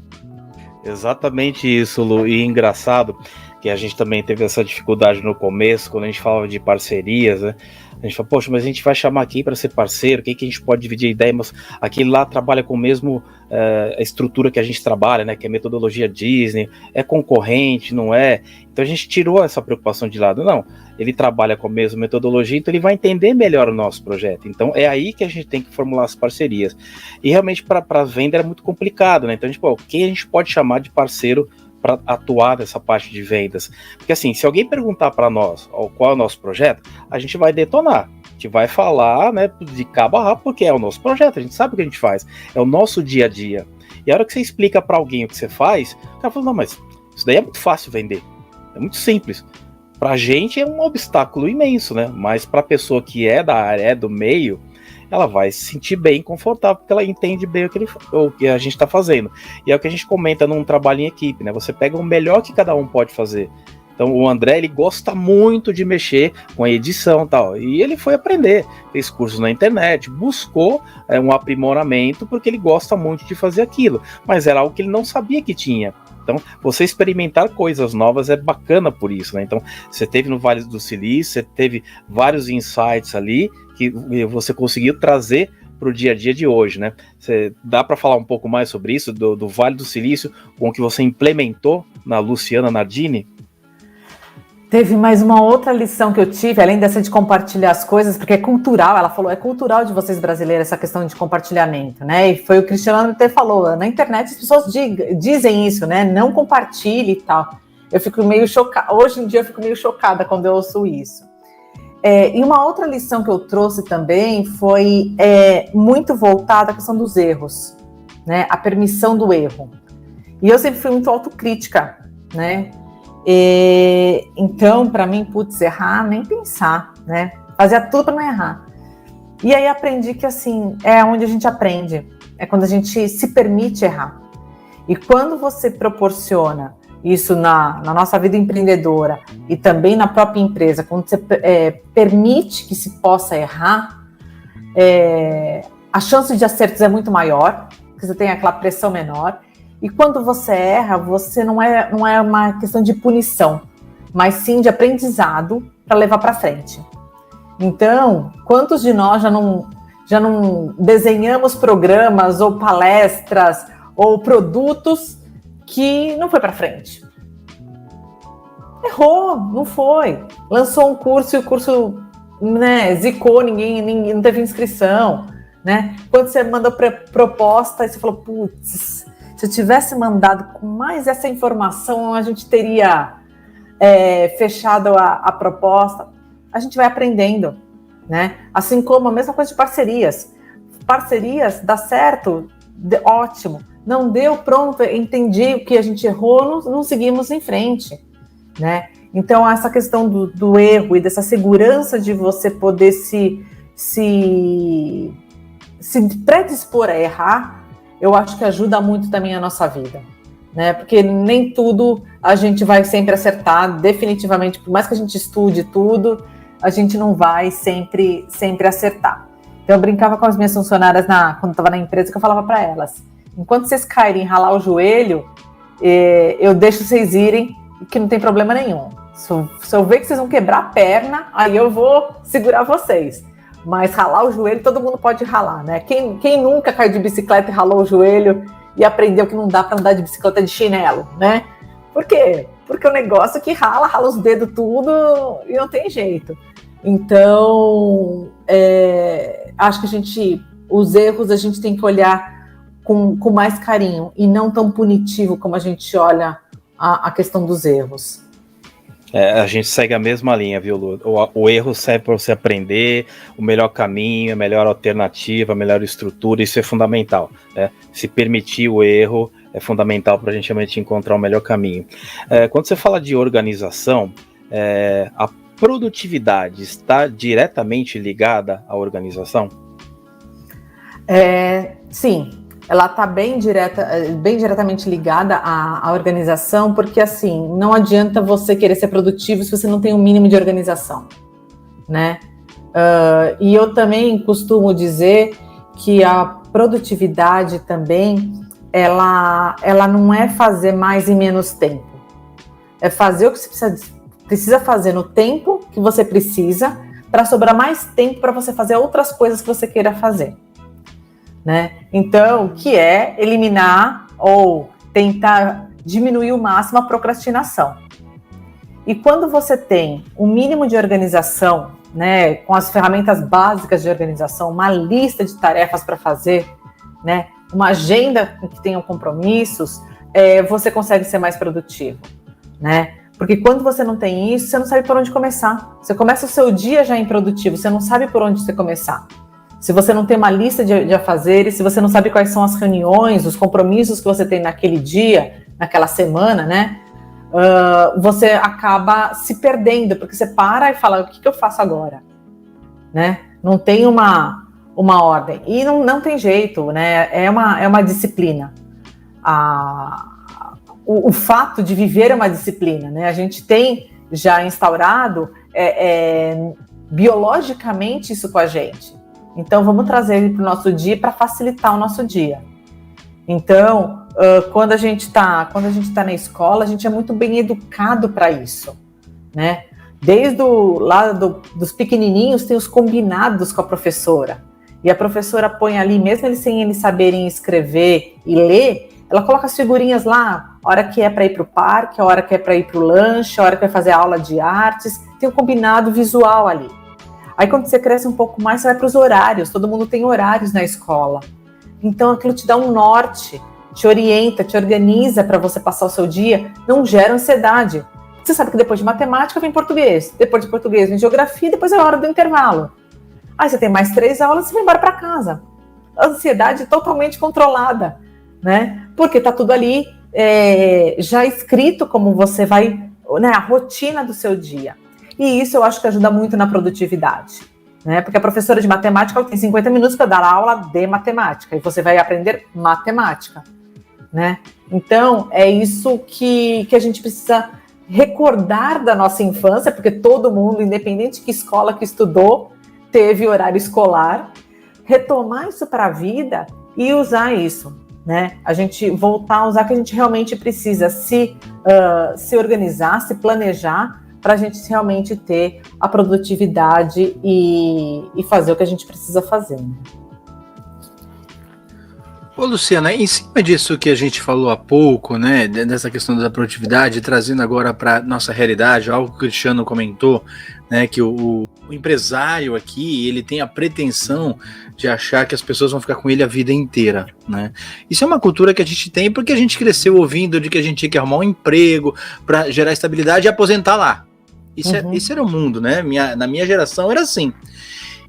Exatamente isso, Lu. E engraçado que a gente também teve essa dificuldade no começo, quando a gente falava de parcerias, né? A gente fala, poxa, mas a gente vai chamar aqui para ser parceiro, o que a gente pode dividir a ideia, mas aquele lá trabalha com o mesmo a estrutura que a gente trabalha, né? Que é metodologia Disney, é concorrente, não é? Então a gente tirou essa preocupação de lado. Não, ele trabalha com a mesma metodologia, então ele vai entender melhor o nosso projeto. Então é aí que a gente tem que formular as parcerias. E realmente para a venda era muito complicado, né? Então a gente, quem a gente pode chamar de parceiro para atuar nessa parte de vendas? Porque assim, se alguém perguntar para nós qual é o nosso projeto, a gente vai detonar, a gente vai falar, né, de cabo a rabo, porque é o nosso projeto, a gente sabe o que a gente faz, é o nosso dia a dia. E a hora que você explica para alguém o que você faz, o cara fala, não, mas isso daí é muito fácil vender, é muito simples. Pra gente é um obstáculo imenso, né? Mas pra pessoa que é da área, é do meio, ela vai se sentir bem confortável, porque ela entende bem o que a gente está fazendo. E é o que a gente comenta num trabalho em equipe, né? Você pega o melhor que cada um pode fazer. Então o André, ele gosta muito de mexer com a edição e tal, e ele foi aprender, fez cursos na internet, buscou um aprimoramento, porque ele gosta muito de fazer aquilo, mas era algo que ele não sabia que tinha. Então, você experimentar coisas novas é bacana por isso, né? Então, você teve no Vale do Silício, você teve vários insights ali que você conseguiu trazer para o dia a dia de hoje, né? Dá para falar um pouco mais sobre isso, do Vale do Silício, com o que você implementou na Luciana Nardini? Teve mais uma outra lição que eu tive, além dessa de compartilhar as coisas, porque é cultural, ela falou, é cultural de vocês brasileiros essa questão de compartilhamento, né? E foi o Cristiano até falou, na internet as pessoas dizem isso, né? Não compartilhe e tal. Eu fico meio chocada, hoje em dia eu fico meio chocada quando eu ouço isso. E uma outra lição que eu trouxe também foi muito voltada à questão dos erros, né? A permissão do erro. E eu sempre fui muito autocrítica, né? Então, para mim, errar, nem pensar, né? Fazia tudo para não errar. E aí aprendi que, assim, é onde a gente aprende. É quando a gente se permite errar. E quando você proporciona isso na nossa vida empreendedora e também na própria empresa, quando você permite que se possa errar, a chance de acertos é muito maior, porque você tem aquela pressão menor. E quando você erra, você não é uma questão de punição, mas sim de aprendizado para levar para frente. Então, quantos de nós já não desenhamos programas ou palestras ou produtos que não foi para frente? Errou, não foi. Lançou um curso e o curso, né, zicou, ninguém não teve inscrição, né? Quando você manda proposta, você falou, putz, se eu tivesse mandado com mais essa informação, a gente teria fechado a proposta. A gente vai aprendendo, né? Assim como a mesma coisa de parcerias. Parcerias, dá certo, ótimo. Não deu, pronto, entendi o que a gente errou, não seguimos em frente, né? Então, essa questão do erro e dessa segurança de você poder se predispor a errar, eu acho que ajuda muito também a nossa vida, né? Porque nem tudo a gente vai sempre acertar, definitivamente, por mais que a gente estude tudo, a gente não vai sempre acertar. Então, eu brincava com as minhas funcionárias quando estava na empresa, que eu falava para elas, enquanto vocês caírem, ralar o joelho, eu deixo vocês irem, que não tem problema nenhum. Se eu ver que vocês vão quebrar a perna, aí eu vou segurar vocês. Mas ralar o joelho, todo mundo pode ralar, né? Quem nunca caiu de bicicleta e ralou o joelho e aprendeu que não dá para andar de bicicleta de chinelo, né? Por quê? Porque o negócio é que rala os dedos tudo e não tem jeito. Então, acho que os erros a gente tem que olhar com mais carinho e não tão punitivo como a gente olha a questão dos erros. A gente segue a mesma linha, viu, Lu? O erro serve para você aprender o melhor caminho, a melhor alternativa, a melhor estrutura, isso é fundamental. Né? Se permitir o erro é fundamental para a gente realmente encontrar o melhor caminho. Quando você fala de organização, a produtividade está diretamente ligada à organização? Sim. Ela está bem diretamente ligada à organização, porque assim, não adianta você querer ser produtivo se você não tem um mínimo de organização, né? E eu também costumo dizer que a produtividade também, ela não é fazer mais em menos tempo, é fazer o que você precisa fazer no tempo que você precisa, para sobrar mais tempo para você fazer outras coisas que você queira fazer. Né? Então, que é eliminar ou tentar diminuir ao máximo a procrastinação. E quando você tem um mínimo de organização, né, com as ferramentas básicas de organização, uma lista de tarefas para fazer, né, uma agenda que tenha compromissos, você consegue ser mais produtivo, né? Porque quando você não tem isso, você não sabe por onde começar. Você começa o seu dia já improdutivo, você não sabe por onde você começar. Se você não tem uma lista de afazeres, se você não sabe quais são as reuniões, os compromissos que você tem naquele dia, naquela semana, né? Você acaba se perdendo, porque você para e fala, o que eu faço agora? Né? Não tem uma ordem. E não tem jeito, né? É uma disciplina. O fato de viver é uma disciplina, né? A gente tem já instaurado biologicamente isso com a gente. Então, vamos trazer ele para o nosso dia para facilitar o nosso dia. Então, quando a gente está na escola, a gente é muito bem educado para isso, né? Desde dos pequenininhos, tem os combinados com a professora. E a professora põe ali, mesmo sem eles saberem escrever e ler, ela coloca as figurinhas lá, a hora que é para ir para o parque, a hora que é para ir para o lanche, a hora que vai fazer aula de artes, tem um combinado visual ali. Aí quando você cresce um pouco mais, você vai para os horários, todo mundo tem horários na escola. Então aquilo te dá um norte, te orienta, te organiza para você passar o seu dia, não gera ansiedade. Você sabe que depois de matemática vem português, depois de português vem geografia, depois é a hora do intervalo. Aí você tem mais 3 aulas e você vai embora para casa. A ansiedade totalmente controlada, né? Porque está tudo ali já escrito como você vai, né, a rotina do seu dia. E isso eu acho que ajuda muito na produtividade, né? Porque a professora de matemática ela tem 50 minutos para dar aula de matemática, e você vai aprender matemática, né? Então, é isso que a gente precisa recordar da nossa infância, porque todo mundo, independente de que escola que estudou, teve horário escolar, retomar isso para a vida e usar isso, né? A gente voltar a usar, que a gente realmente precisa se organizar, se planejar, para a gente realmente ter a produtividade e fazer o que a gente precisa fazer. Né? Ô, Luciana, em cima disso que a gente falou há pouco, né, dessa questão da produtividade, trazendo agora para nossa realidade, algo que o Cristiano comentou, né, que o empresário aqui, ele tem a pretensão de achar que as pessoas vão ficar com ele a vida inteira, né? Isso é uma cultura que a gente tem porque a gente cresceu ouvindo de que a gente tinha que arrumar um emprego para gerar estabilidade e aposentar lá. Isso era o mundo, né? Na minha geração era assim.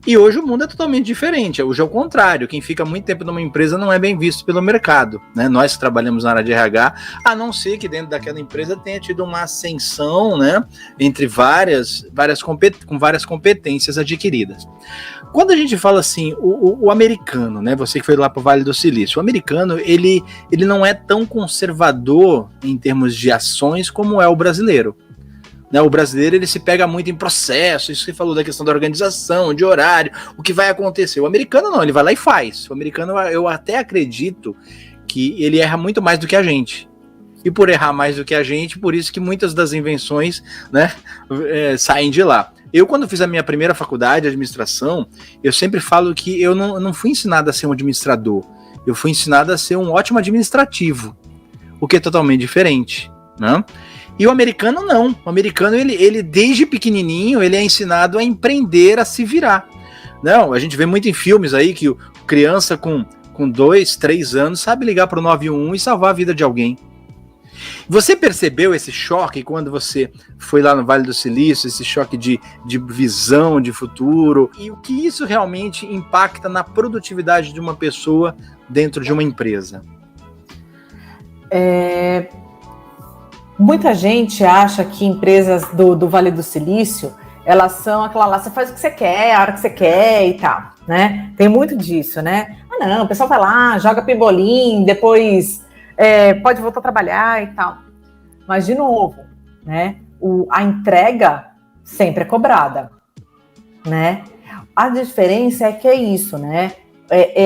E hoje o mundo é totalmente diferente. Hoje é o contrário. Quem fica muito tempo numa empresa não é bem visto pelo mercado, né? Nós que trabalhamos na área de RH, a não ser que dentro daquela empresa tenha tido uma ascensão, né? Entre com várias competências adquiridas. Quando a gente fala assim, o americano, né? Você que foi lá para o Vale do Silício, o americano, ele não é tão conservador em termos de ações como é o brasileiro. O brasileiro, ele se pega muito em processo, isso que você falou da questão da organização, de horário, o que vai acontecer. O americano não, ele vai lá e faz. O americano, eu até acredito que ele erra muito mais do que a gente. E por errar mais do que a gente, por isso que muitas das invenções, né, saem de lá. Eu, quando fiz a minha primeira faculdade de administração, eu sempre falo que eu não fui ensinado a ser um administrador. Eu fui ensinado a ser um ótimo administrativo, o que é totalmente diferente, né? E o americano não. O americano, ele desde pequenininho, ele é ensinado a empreender, a se virar. Não, a gente vê muito em filmes aí que criança com 2, 3 anos sabe ligar para o 911 e salvar a vida de alguém. Você percebeu esse choque quando você foi lá no Vale do Silício, esse choque de visão de futuro, e o que isso realmente impacta na produtividade de uma pessoa dentro de uma empresa? Muita gente acha que empresas do Vale do Silício, elas são aquela lá, você faz o que você quer, a hora que você quer e tal, né? Tem muito disso, né? Ah, não, o pessoal vai lá, joga pebolim, depois pode voltar a trabalhar e tal. Mas, de novo, né? A entrega sempre é cobrada, né? A diferença é que é isso, né?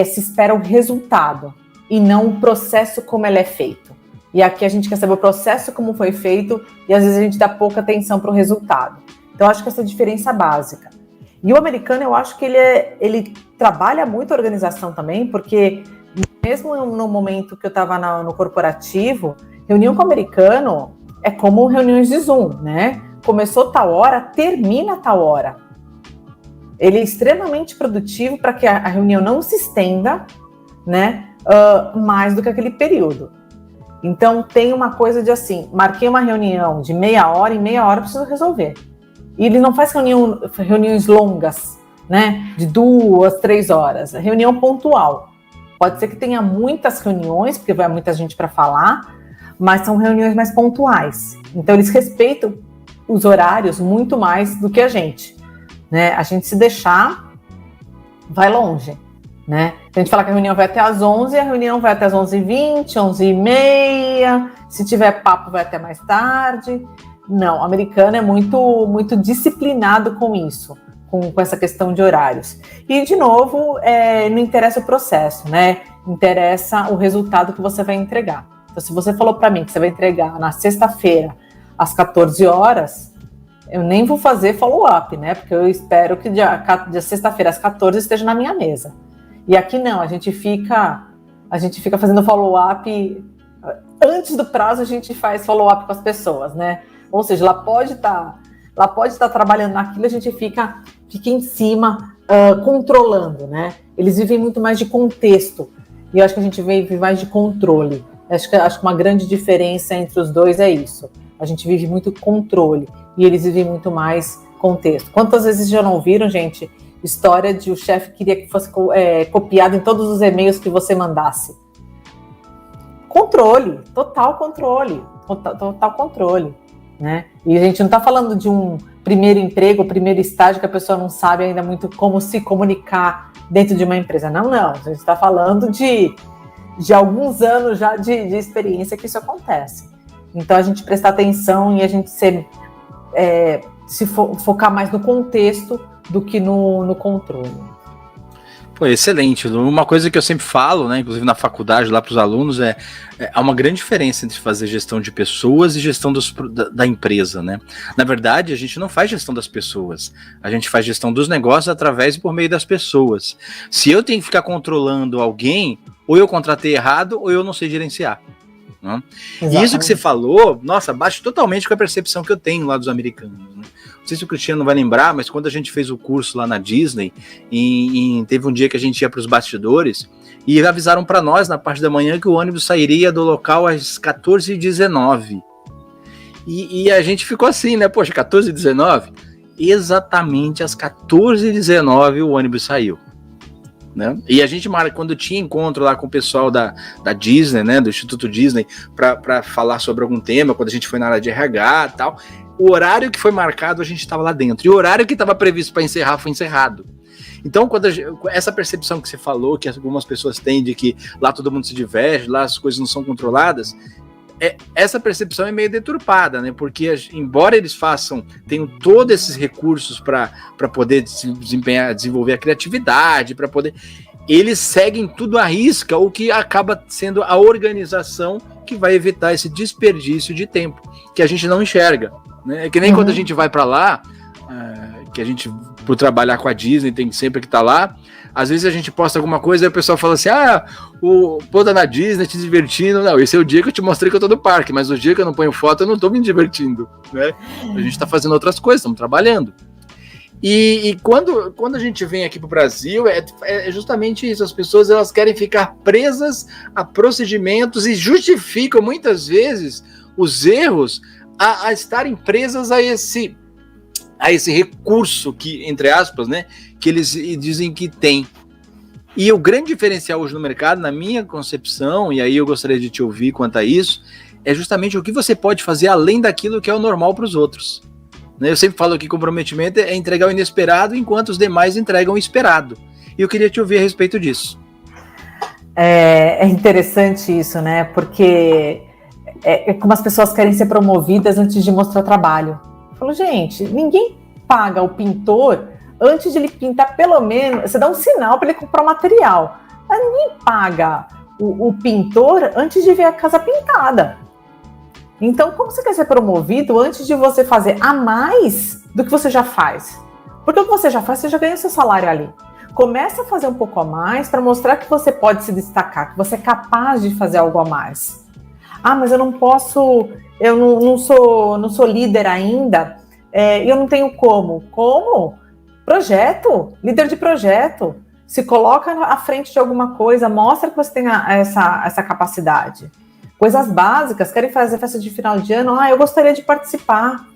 Se espera o resultado e não o processo como ele é feito. E aqui a gente quer saber o processo como foi feito e às vezes a gente dá pouca atenção para o resultado. Então, eu acho que essa é a diferença básica. E o americano, eu acho que ele trabalha muito a organização também, porque mesmo no momento que eu estava no corporativo, reunião com o americano é como reuniões de Zoom, né? Começou tal hora, termina tal hora. Ele é extremamente produtivo para que a reunião não se estenda, né, mais do que aquele período. Então, tem uma coisa de assim, marquei uma reunião de meia hora, em meia hora eu preciso resolver. E ele não faz reuniões longas, né, de 2, 3 horas. É reunião pontual. Pode ser que tenha muitas reuniões, porque vai muita gente para falar, mas são reuniões mais pontuais. Então, eles respeitam os horários muito mais do que a gente, né? A gente se deixar, vai longe, né? A gente fala que a reunião vai até às 11, a reunião vai até às 11h20, 11h30, se tiver papo vai até mais tarde. Não, o americano é muito, muito disciplinado com isso, com essa questão de horários. E, de novo, não interessa o processo, né? Interessa o resultado que você vai entregar. Então, se você falou para mim que você vai entregar na sexta-feira, às 14 horas, eu nem vou fazer follow-up, né? Porque eu espero que dia sexta-feira, às 14, esteja na minha mesa. E aqui não, a gente fica fazendo follow-up. Antes do prazo, a gente faz follow-up com as pessoas, né? Ou seja, ela pode estar trabalhando naquilo, a gente fica em cima, controlando, né? Eles vivem muito mais de contexto, e eu acho que a gente vive mais de controle. Acho que uma grande diferença entre os dois é isso. A gente vive muito controle, e eles vivem muito mais contexto. Quantas vezes já não ouviram, gente, história de o chefe queria que fosse copiado em todos os e-mails que você mandasse? Controle, total controle, total controle. Né? E a gente não está falando de um primeiro emprego, primeiro estágio que a pessoa não sabe ainda muito como se comunicar dentro de uma empresa. Não, a gente está falando de alguns anos já de experiência que isso acontece. Então a gente prestar atenção e a gente focar mais no contexto do que no controle. Pô, excelente. Uma coisa que eu sempre falo, né, inclusive na faculdade lá para os alunos, há uma grande diferença entre fazer gestão de pessoas e gestão da empresa, né? Na verdade, a gente não faz gestão das pessoas, a gente faz gestão dos negócios através e por meio das pessoas. Se eu tenho que ficar controlando alguém, ou eu contratei errado, ou eu não sei gerenciar. Né? E isso que você falou, nossa, bate totalmente com a percepção que eu tenho lá dos americanos, né? Não sei se o Cristiano vai lembrar, mas quando a gente fez o curso lá na Disney, teve um dia que a gente ia para os bastidores e avisaram para nós na parte da manhã que o ônibus sairia do local às 14h19. E a gente ficou assim, né? Poxa, 14h19? Exatamente às 14h19 o ônibus saiu. Né? E a gente, quando tinha encontro lá com o pessoal da Disney, né, do Instituto Disney, para falar sobre algum tema, quando a gente foi na área de RH e tal, o horário que foi marcado, a gente estava lá dentro. E o horário que estava previsto para encerrar foi encerrado. Então, essa percepção que você falou, que algumas pessoas têm de que lá todo mundo se diverte, lá as coisas não são controladas, essa percepção é meio deturpada, né? Porque, embora eles tenham todos esses recursos para poder desenvolver a criatividade, para poder... Eles seguem tudo à risca, o que acaba sendo a organização que vai evitar esse desperdício de tempo, que a gente não enxerga. Né? É que nem quando a gente vai para lá, que a gente, por trabalhar com a Disney, tem sempre que estar lá, às vezes a gente posta alguma coisa e o pessoal fala assim, o pô, tá na Disney te divertindo. Não, esse é o dia que eu te mostrei que eu tô no parque, mas o dia que eu não ponho foto eu não tô me divertindo. Né? A gente tá fazendo outras coisas, estamos trabalhando. E quando a gente vem aqui pro Brasil, é justamente isso, as pessoas elas querem ficar presas a procedimentos e justificam muitas vezes os erros a estarem presas a esse recurso que, entre aspas, né, que eles dizem que tem. E o grande diferencial hoje no mercado, na minha concepção, e aí eu gostaria de te ouvir quanto a isso, é justamente o que você pode fazer além daquilo que é o normal para os outros. Eu sempre falo que comprometimento é entregar o inesperado, enquanto os demais entregam o esperado. E eu queria te ouvir a respeito disso. É interessante isso, né? Porque é como as pessoas querem ser promovidas antes de mostrar trabalho. Eu falo, gente, ninguém paga o pintor antes de ele pintar, pelo menos, você dá um sinal para ele comprar o material. Mas ninguém paga o pintor antes de ver a casa pintada. Então, como você quer ser promovido antes de você fazer a mais do que você já faz? Porque o que você já faz, você já ganha o seu salário ali. Começa a fazer um pouco a mais para mostrar que você pode se destacar, que você é capaz de fazer algo a mais. Ah, mas eu não posso, eu não sou líder ainda, eu não tenho como. Como? Projeto, líder de projeto. Se coloca à frente de alguma coisa, mostra que você tem essa capacidade. Coisas básicas, querem fazer festa de final de ano, eu gostaria de participar,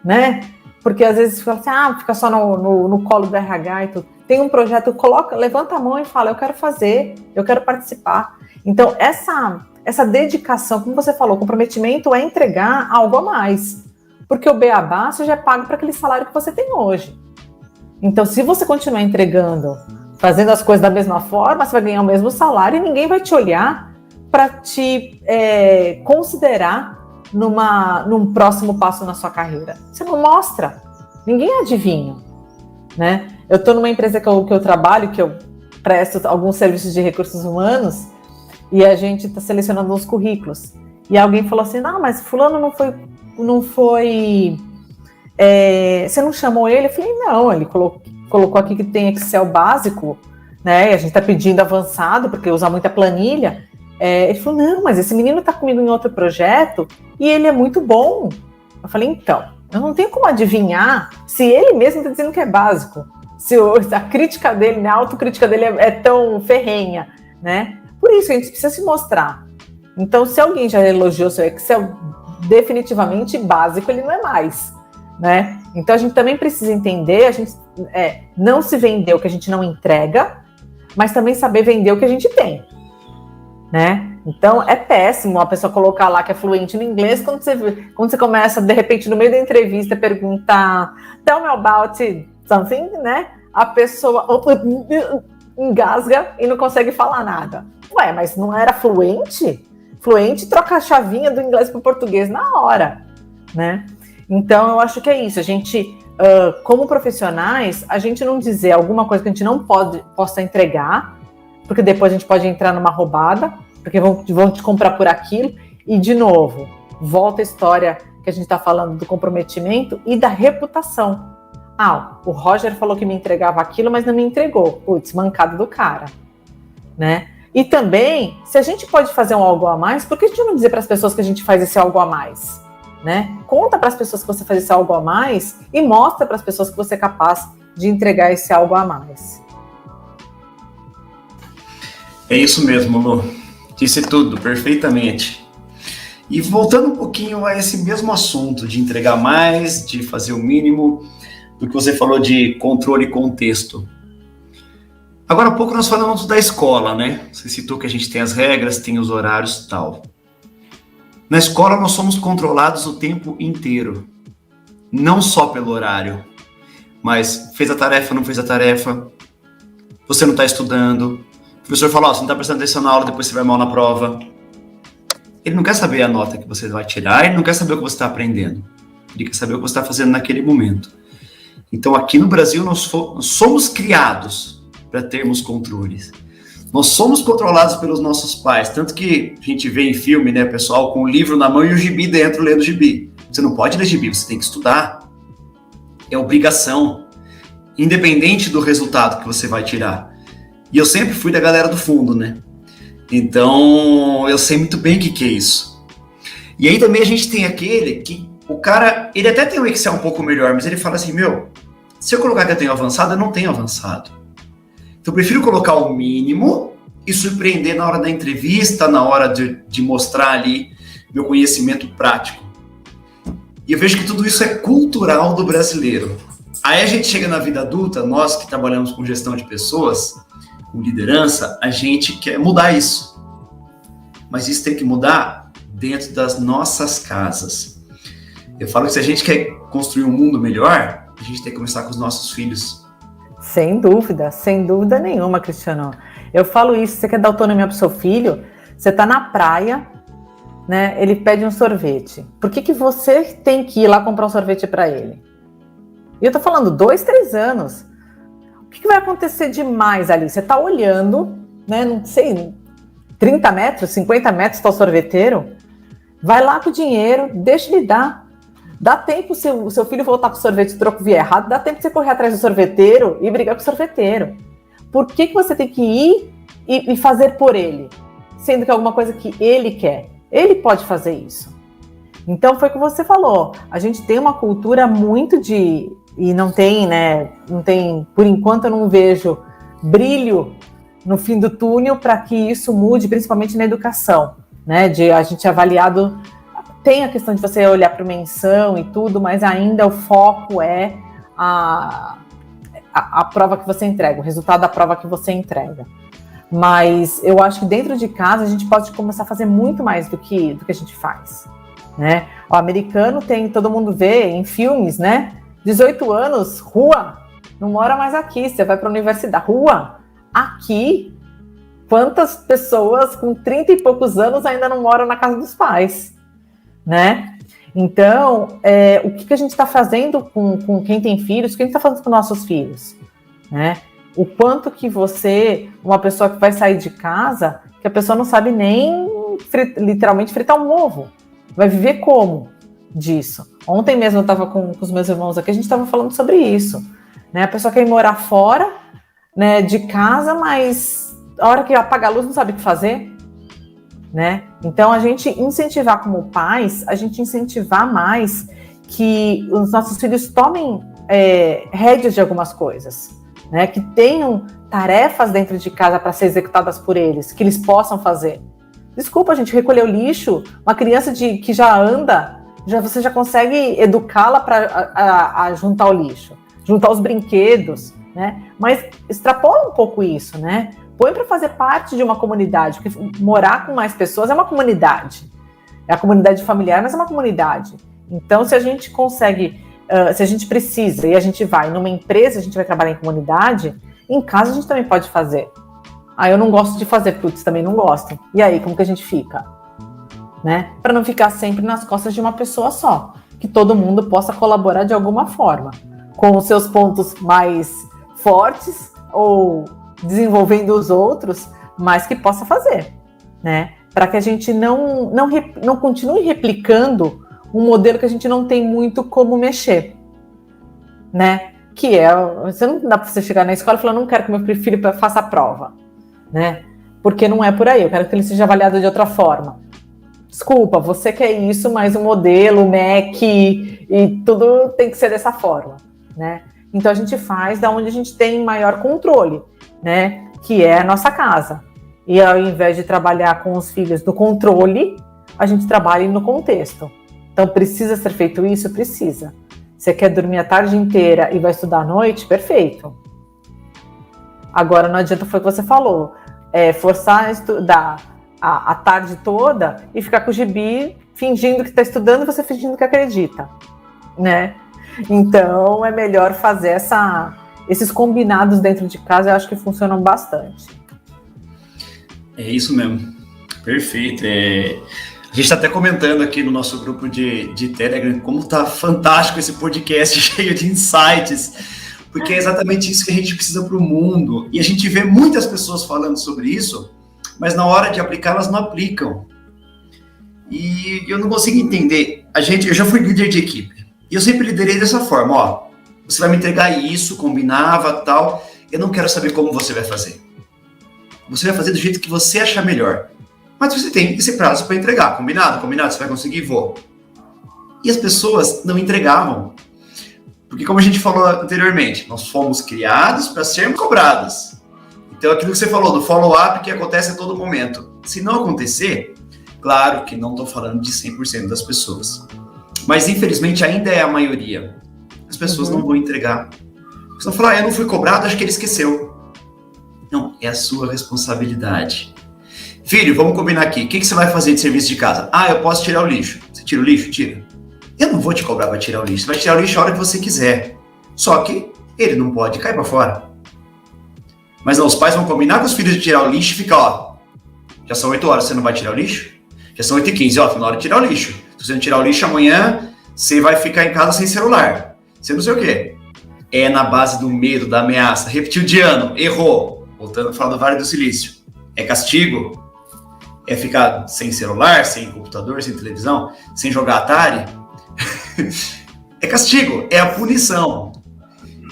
né? Porque às vezes fica assim, fica só no colo do RH e tudo. Tem um projeto, levanta a mão e fala, eu quero fazer, eu quero participar. Então, essa dedicação, como você falou, comprometimento é entregar algo a mais. Porque o beabá você já é pago para aquele salário que você tem hoje. Então, se você continuar entregando, fazendo as coisas da mesma forma, você vai ganhar o mesmo salário e ninguém vai te olhar para te considerar num próximo passo na sua carreira. Você não mostra, ninguém adivinha, né? Eu estou numa empresa que eu trabalho, que eu presto alguns serviços de recursos humanos, e a gente está selecionando uns currículos. E alguém falou assim, mas fulano não foi você não chamou ele? Eu falei, não, ele colocou aqui que tem Excel básico, né? E a gente está pedindo avançado, porque usa muita planilha. Ele falou, não, mas esse menino está comigo em outro projeto e ele é muito bom. Eu falei, então, eu não tenho como adivinhar se ele mesmo está dizendo que é básico, se a crítica dele, né, a autocrítica dele é tão ferrenha, né? Por isso, a gente precisa se mostrar. Então, se alguém já elogiou seu Excel, definitivamente básico ele não é mais, né? Então, a gente também precisa entender, a gente não se vender o que a gente não entrega, mas também saber vender o que a gente tem, né? Então, é péssimo a pessoa colocar lá que é fluente no inglês, quando você começa, de repente, no meio da entrevista, perguntar tell me about something, né? A pessoa engasga e não consegue falar nada. Ué, mas não era fluente? Fluente troca a chavinha do inglês para o português na hora, né? Então, eu acho que é isso. A gente, como profissionais, a gente não dizer alguma coisa que a gente não possa entregar, porque depois a gente pode entrar numa roubada, porque vão te comprar por aquilo. E, de novo, volta a história que a gente está falando do comprometimento e da reputação. O Roger falou que me entregava aquilo, mas não me entregou. Putz, mancada do cara, né? E também, se a gente pode fazer um algo a mais, por que a gente não dizer para as pessoas que a gente faz esse algo a mais? Né? Conta para as pessoas que você faz esse algo a mais e mostra para as pessoas que você é capaz de entregar esse algo a mais. É isso mesmo, Lu. Disse tudo, perfeitamente. E voltando um pouquinho a esse mesmo assunto de entregar mais, de fazer o mínimo, do que você falou de controle e contexto. Agora há pouco nós falamos da escola, né? Você citou que a gente tem as regras, tem os horários e tal. Na escola nós somos controlados o tempo inteiro. Não só pelo horário, mas fez a tarefa, não fez a tarefa, você não está estudando, o professor falou, você não está prestando atenção na aula, depois você vai mal na prova. Ele não quer saber a nota que você vai tirar, ele não quer saber o que você está aprendendo. Ele quer saber o que você está fazendo naquele momento. Então aqui no Brasil nós somos criados para termos controles. Nós somos controlados pelos nossos pais, tanto que a gente vê em filme, né, pessoal com o livro na mão e o gibi dentro lendo o gibi. Você não pode ler gibi, você tem que estudar. É obrigação, independente do resultado que você vai tirar. E eu sempre fui da galera do fundo, né? Então, eu sei muito bem o que é isso. E aí também a gente tem aquele que o cara, ele até tem um Excel um pouco melhor, mas ele fala assim, se eu colocar que eu tenho avançado, eu não tenho avançado. Então, eu prefiro colocar o mínimo e surpreender na hora da entrevista, na hora de mostrar ali meu conhecimento prático. E eu vejo que tudo isso é cultural do brasileiro. Aí a gente chega na vida adulta, nós que trabalhamos com gestão de pessoas, com liderança, a gente quer mudar isso. Mas isso tem que mudar dentro das nossas casas. Eu falo que se a gente quer construir um mundo melhor, a gente tem que começar com os nossos filhos. Sem dúvida nenhuma, Cristiano. Eu falo isso, você quer dar autonomia para o seu filho, você está na praia, né? Ele pede um sorvete. Por que você tem que ir lá comprar um sorvete para ele? E eu tô falando 2, 3 anos. O que vai acontecer demais ali? Você tá olhando, né? Não sei, 30 metros, 50 metros tá o sorveteiro. Vai lá com o dinheiro, deixa ele dar. Dá tempo se o seu filho voltar com o sorvete e o troco vier errado, dá tempo de você correr atrás do sorveteiro e brigar com o sorveteiro. Por que você tem que ir e fazer por ele? Sendo que é alguma coisa que ele quer. Ele pode fazer isso. Então foi o que você falou. A gente tem uma cultura muito de... E não tem, né? Não tem, por enquanto eu não vejo brilho no fim do túnel para que isso mude, principalmente na educação, né? De a gente avaliado, tem a questão de você olhar para a menção e tudo, mas ainda o foco é a prova que você entrega, o resultado da prova que você entrega. Mas eu acho que dentro de casa a gente pode começar a fazer muito mais do que a gente faz, né? O americano tem, todo mundo vê em filmes, né? 18 anos, rua, não mora mais aqui, você vai para a universidade, rua, aqui, quantas pessoas com 30 e poucos anos ainda não moram na casa dos pais, né? Então, o que a gente está fazendo com quem tem filhos, o que a gente está fazendo com nossos filhos, né? O quanto que você, uma pessoa que vai sair de casa, que a pessoa não sabe nem literalmente fritar um ovo, vai viver como disso? Ontem mesmo eu estava com os meus irmãos aqui, a gente estava falando sobre isso, né? A pessoa quer ir morar fora, né, de casa, mas a hora que apaga a luz não sabe o que fazer, né? Então a gente incentivar como pais, a gente incentivar mais que os nossos filhos tomem rédeas de algumas coisas, né? Que tenham tarefas dentro de casa para ser executadas por eles, que eles possam fazer. Desculpa, gente, recolher o lixo, uma criança que já anda, você já consegue educá-la para juntar o lixo, juntar os brinquedos, né? Mas extrapola um pouco isso, né? Põe para fazer parte de uma comunidade, porque morar com mais pessoas é uma comunidade. É a comunidade familiar, mas é uma comunidade. Então, se a gente consegue, se a gente precisa e a gente vai numa empresa, a gente vai trabalhar em comunidade, em casa a gente também pode fazer. Eu não gosto de fazer, putz, também não gosto. E aí, como que a gente fica? Né? Para não ficar sempre nas costas de uma pessoa só. Que todo mundo possa colaborar de alguma forma. Com os seus pontos mais fortes ou desenvolvendo os outros, mas que possa fazer, né? Para que a gente não continue replicando um modelo que a gente não tem muito como mexer, né? Que você não dá para você chegar na escola e falar, não quero que meu filho faça a prova, né? Porque não é por aí, eu quero que ele seja avaliado de outra forma. Desculpa, você quer isso, mas o modelo, o MEC e tudo tem que ser dessa forma, né? Então a gente faz da onde a gente tem maior controle, né? Que é a nossa casa. E ao invés de trabalhar com os filhos do controle, a gente trabalha no contexto. Então precisa ser feito isso? Precisa. Você quer dormir a tarde inteira e vai estudar à noite? Perfeito. Agora não adianta, foi o que você falou, forçar a estudar a tarde toda e ficar com o gibi fingindo que está estudando e você fingindo que acredita, né? Então é melhor fazer esses combinados dentro de casa, eu acho que funcionam bastante. É isso mesmo, perfeito. A gente está até comentando aqui no nosso grupo de Telegram como tá fantástico esse podcast cheio de insights, porque é exatamente isso que a gente precisa para o mundo. E a gente vê muitas pessoas falando sobre isso, mas na hora de aplicar, elas não aplicam. E eu não consigo entender. Eu já fui líder de equipe, e eu sempre liderei dessa forma, você vai me entregar isso, combinava, tal, eu não quero saber como você vai fazer. Você vai fazer do jeito que você achar melhor. Mas você tem esse prazo para entregar, combinado, você vai conseguir, vou. E as pessoas não entregavam. Porque como a gente falou anteriormente, nós fomos criados para sermos cobrados. Então aquilo que você falou do follow-up que acontece a todo momento. Se não acontecer, Claro que não estou falando de 100% das pessoas, mas infelizmente ainda é a maioria. As pessoas não vão entregar. Você vai falar, eu não fui cobrado, acho que ele esqueceu. Não, é a sua responsabilidade. Filho, vamos combinar aqui. O que você vai fazer de serviço de casa? Eu posso tirar o lixo. Você tira o lixo? Tira. Eu não vou te cobrar para tirar o lixo. Você vai tirar o lixo a hora que você quiser. Só que ele não pode cair para fora. Mas não, os pais vão combinar com os filhos de tirar o lixo e ficar, já são 8 horas, você não vai tirar o lixo? Já são 8h15, tá na hora de tirar o lixo. Se você não tirar o lixo amanhã, você vai ficar em casa sem celular. Você não sei o quê. É na base do medo, da ameaça. Repetiu de ano, errou. Voltando a falar do Vale do Silício. É castigo? É ficar sem celular, sem computador, sem televisão, sem jogar Atari? É castigo, é a punição.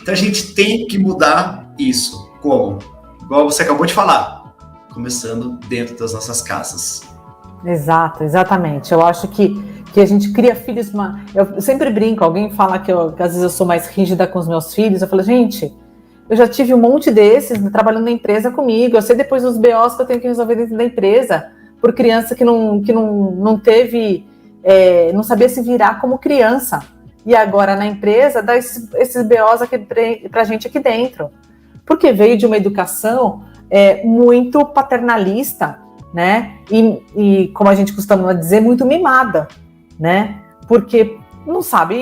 Então a gente tem que mudar isso. Como? Igual você acabou de falar. Começando dentro das nossas casas. Exato, exatamente. Eu acho que a gente cria filhos... Eu sempre brinco, alguém fala que às vezes eu sou mais rígida com os meus filhos. Eu falo, gente, eu já tive um monte desses trabalhando na empresa comigo. Eu sei depois os BOs que eu tenho que resolver dentro da empresa. Por criança que não teve... não sabia se virar como criança. E agora na empresa dá esses BOs aqui pra gente aqui dentro. Porque veio de uma educação muito paternalista, né? E como a gente costuma dizer, muito mimada, né? Porque não sabe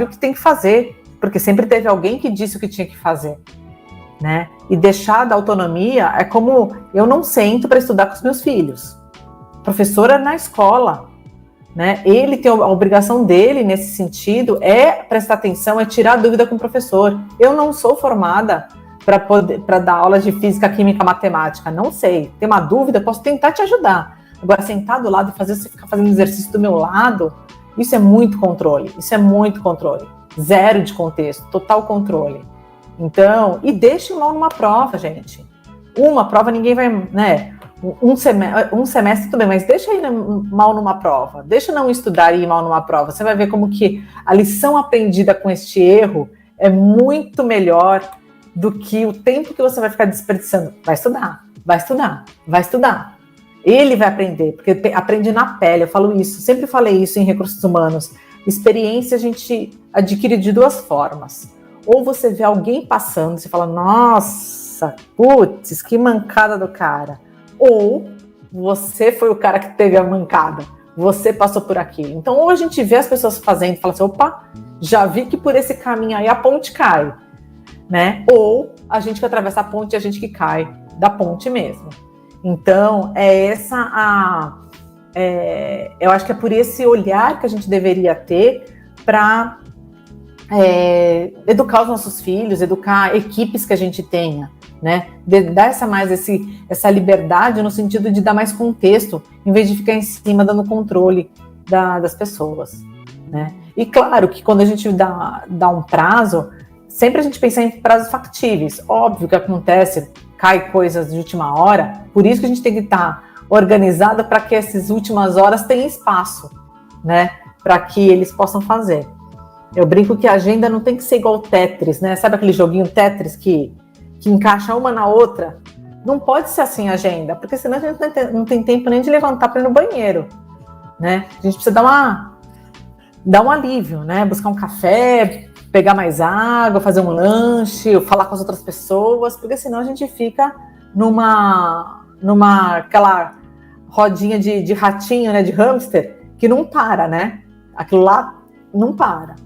o que tem que fazer, porque sempre teve alguém que disse o que tinha que fazer, né? E deixar da autonomia é como eu não sento para estudar com os meus filhos. Professora na escola, né? Ele tem a obrigação dele nesse sentido é prestar atenção, é tirar dúvida com o professor. Eu não sou formada para dar aulas de física, química, matemática, não sei. Tem uma dúvida, posso tentar te ajudar. Agora, sentar do lado e você ficar fazendo exercício do meu lado, isso é muito controle. Zero de contexto, total controle. Então, e deixe mal numa prova, gente. Uma prova ninguém vai, né? Um semestre tudo bem, mas deixa ir mal numa prova. Deixa não estudar e ir mal numa prova. Você vai ver como que a lição aprendida com este erro é muito melhor do que o tempo que você vai ficar desperdiçando. Vai estudar. Ele vai aprender, porque aprende na pele. Eu falo isso, sempre falei isso em recursos humanos. Experiência a gente adquire de duas formas. Ou você vê alguém passando, você fala, nossa, putz, que mancada do cara. Ou você foi o cara que teve a mancada, você passou por aquilo. Então, ou a gente vê as pessoas fazendo e fala assim, opa, já vi que por esse caminho aí a ponte cai, né? Ou a gente que atravessa a ponte e a gente que cai da ponte mesmo. Então, eu acho que é por esse olhar que a gente deveria ter para educar os nossos filhos, educar equipes que a gente tenha, né? Dar essa liberdade no sentido de dar mais contexto, em vez de ficar em cima dando controle das pessoas, né? E claro que quando a gente dá um prazo, sempre a gente pensa em prazos factíveis. Óbvio que acontece, cai coisas de última hora, por isso que a gente tem que estar organizado para que essas últimas horas tenham espaço, né? Para que eles possam fazer. Eu brinco que a agenda não tem que ser igual o Tetris, né? Sabe aquele joguinho Tetris que encaixa uma na outra? Não pode ser assim a agenda, porque senão a gente não tem tempo nem de levantar para ir no banheiro, né? A gente precisa dar um alívio, né? Buscar um café, pegar mais água, fazer um lanche, falar com as outras pessoas, porque senão a gente fica aquela rodinha de ratinho, né? De hamster, que não para, né? Aquilo lá não para.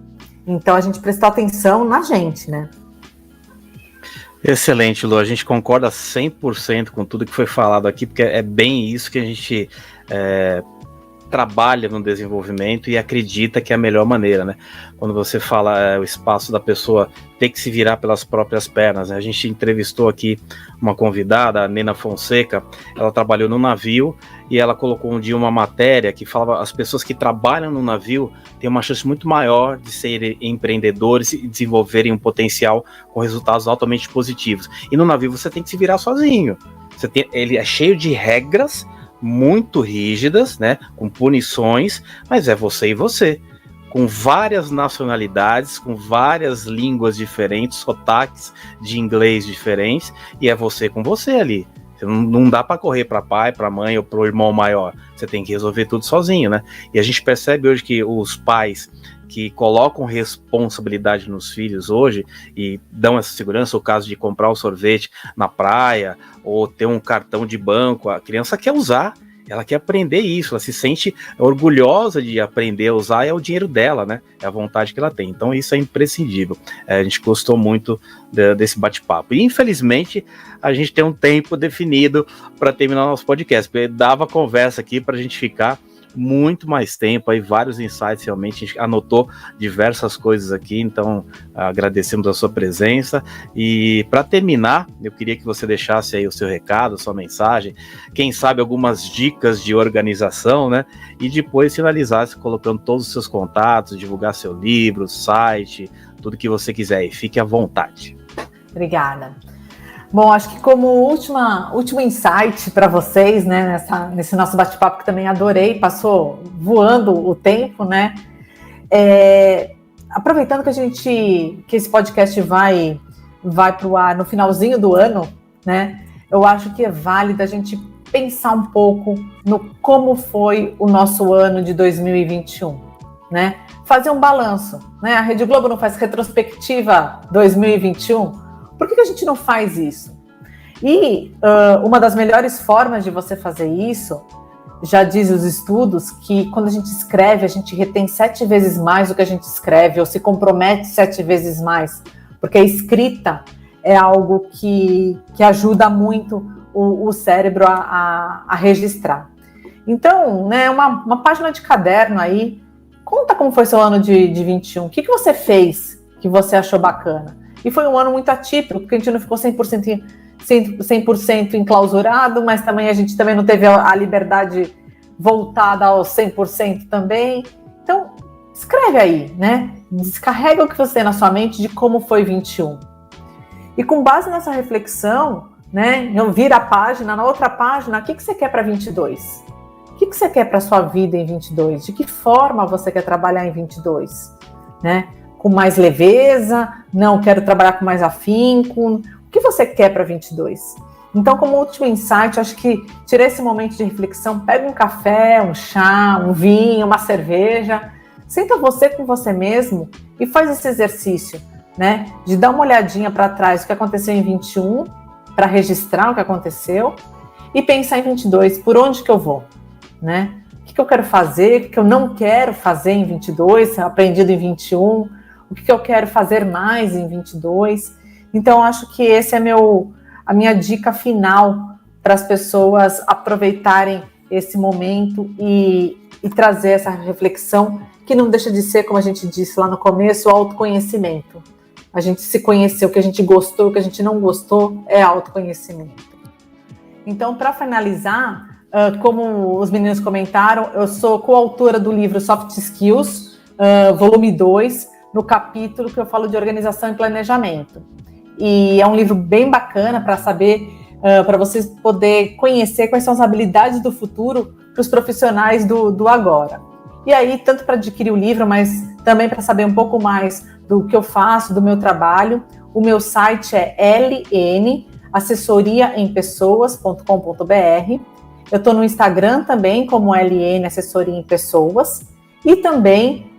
Então a gente prestar atenção na gente, né? Excelente, Lu. A gente concorda 100% com tudo que foi falado aqui, porque é bem isso que a gente trabalha no desenvolvimento e acredita que é a melhor maneira, né? Quando você fala o espaço da pessoa ter que se virar pelas próprias pernas, né? A gente entrevistou aqui uma convidada, a Nena Fonseca, ela trabalhou no navio e ela colocou um dia uma matéria que falava as pessoas que trabalham no navio têm uma chance muito maior de serem empreendedores e desenvolverem um potencial com resultados altamente positivos. E no navio você tem que se virar sozinho. Ele é cheio de regras muito rígidas, né, com punições, mas é você e você, com várias nacionalidades, com várias línguas diferentes, sotaques de inglês diferentes, e é você com você ali. Não dá para correr para pai, para mãe ou para o irmão maior. Você tem que resolver tudo sozinho, né? E a gente percebe hoje que os pais que colocam responsabilidade nos filhos hoje e dão essa segurança, o caso de comprar o sorvete na praia ou ter um cartão de banco, a criança quer usar, ela quer aprender isso, ela se sente orgulhosa de aprender a usar, é o dinheiro dela, né? É a vontade que ela tem. Então isso é imprescindível. A gente gostou muito desse bate-papo. E infelizmente a gente tem um tempo definido para terminar nosso podcast, porque dava conversa aqui para a gente ficar muito mais tempo, aí vários insights, realmente a gente anotou diversas coisas aqui, então agradecemos a sua presença. E para terminar, eu queria que você deixasse aí o seu recado, a sua mensagem, quem sabe algumas dicas de organização, né? E depois finalizasse colocando todos os seus contatos, divulgar seu livro, site, tudo que você quiser, e fique à vontade. Obrigada. Bom, acho que como último insight para vocês, né, nesse nosso bate-papo, que também adorei, passou voando o tempo, né, aproveitando que esse podcast vai para o ar no finalzinho do ano, né, eu acho que é válido a gente pensar um pouco no como foi o nosso ano de 2021, né, fazer um balanço, né, a Rede Globo não faz retrospectiva 2021, por que a gente não faz isso? E uma das melhores formas de você fazer isso, já diz os estudos, que quando a gente escreve, a gente retém 7 vezes mais do que a gente escreve, ou se compromete 7 vezes mais, porque a escrita é algo que ajuda muito o cérebro a registrar. Então, né, uma página de caderno aí, conta como foi seu ano de 21, o que você fez que você achou bacana? E foi um ano muito atípico, porque a gente não ficou 100% enclausurado, mas também a gente também não teve a liberdade voltada aos 100% também. Então, escreve aí, né? Descarrega o que você tem na sua mente de como foi 21. E com base nessa reflexão, né? Eu viro a página, na outra página, o que você quer para 22? O que você quer para sua vida em 22? De que forma você quer trabalhar em 22? Né? Com mais leveza? Não, quero trabalhar com mais afinco. O que você quer para 22? Então, como último insight, acho que tirar esse momento de reflexão, pega um café, um chá, um vinho, uma cerveja, senta você com você mesmo e faz esse exercício, né? De dar uma olhadinha para trás do que aconteceu em 21, para registrar o que aconteceu, e pensar em 22, por onde que eu vou, né? O que eu quero fazer, o que eu não quero fazer em 22, aprendido em 21, o que eu quero fazer mais em 22. Então, acho que esse é a minha dica final para as pessoas aproveitarem esse momento e trazer essa reflexão, que não deixa de ser, como a gente disse lá no começo, o autoconhecimento. A gente se conhecer, o que a gente gostou, o que a gente não gostou, é autoconhecimento. Então, para finalizar, como os meninos comentaram, eu sou coautora do livro Soft Skills, volume 2, no capítulo que eu falo de organização e planejamento. E é um livro bem bacana para saber, para vocês poderem conhecer quais são as habilidades do futuro para os profissionais do agora. E aí, tanto para adquirir o livro, mas também para saber um pouco mais do que eu faço, do meu trabalho, o meu site é lnassessoriaempessoas.com.br. Eu estou no Instagram também, como LN Assessoria em Pessoas. E também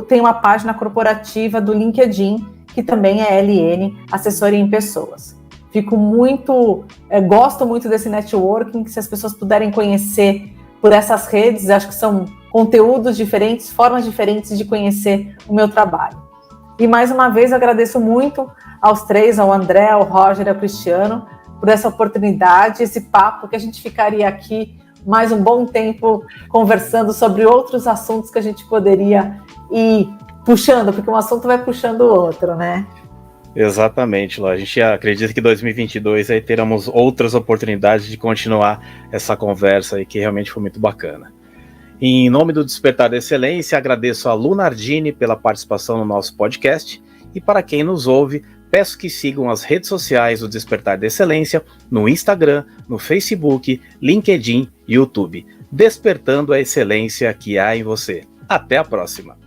tem uma página corporativa do LinkedIn, que também é LN Assessoria em Pessoas. Gosto muito desse networking, que se as pessoas puderem conhecer por essas redes, acho que são conteúdos diferentes, formas diferentes de conhecer o meu trabalho. E mais uma vez agradeço muito aos três, ao André, ao Roger e ao Cristiano, por essa oportunidade, esse papo, que a gente ficaria aqui mais um bom tempo conversando sobre outros assuntos que a gente poderia ir puxando, porque um assunto vai puxando o outro, né? Exatamente, Ló. A gente acredita que 2022 aí teremos outras oportunidades de continuar essa conversa aí, que realmente foi muito bacana. Em nome do Despertar da Excelência, agradeço a Lu Nardini pela participação no nosso podcast, e para quem nos ouve, peço que sigam as redes sociais do Despertar da Excelência no Instagram, no Facebook, LinkedIn e YouTube, despertando a excelência que há em você. Até a próxima!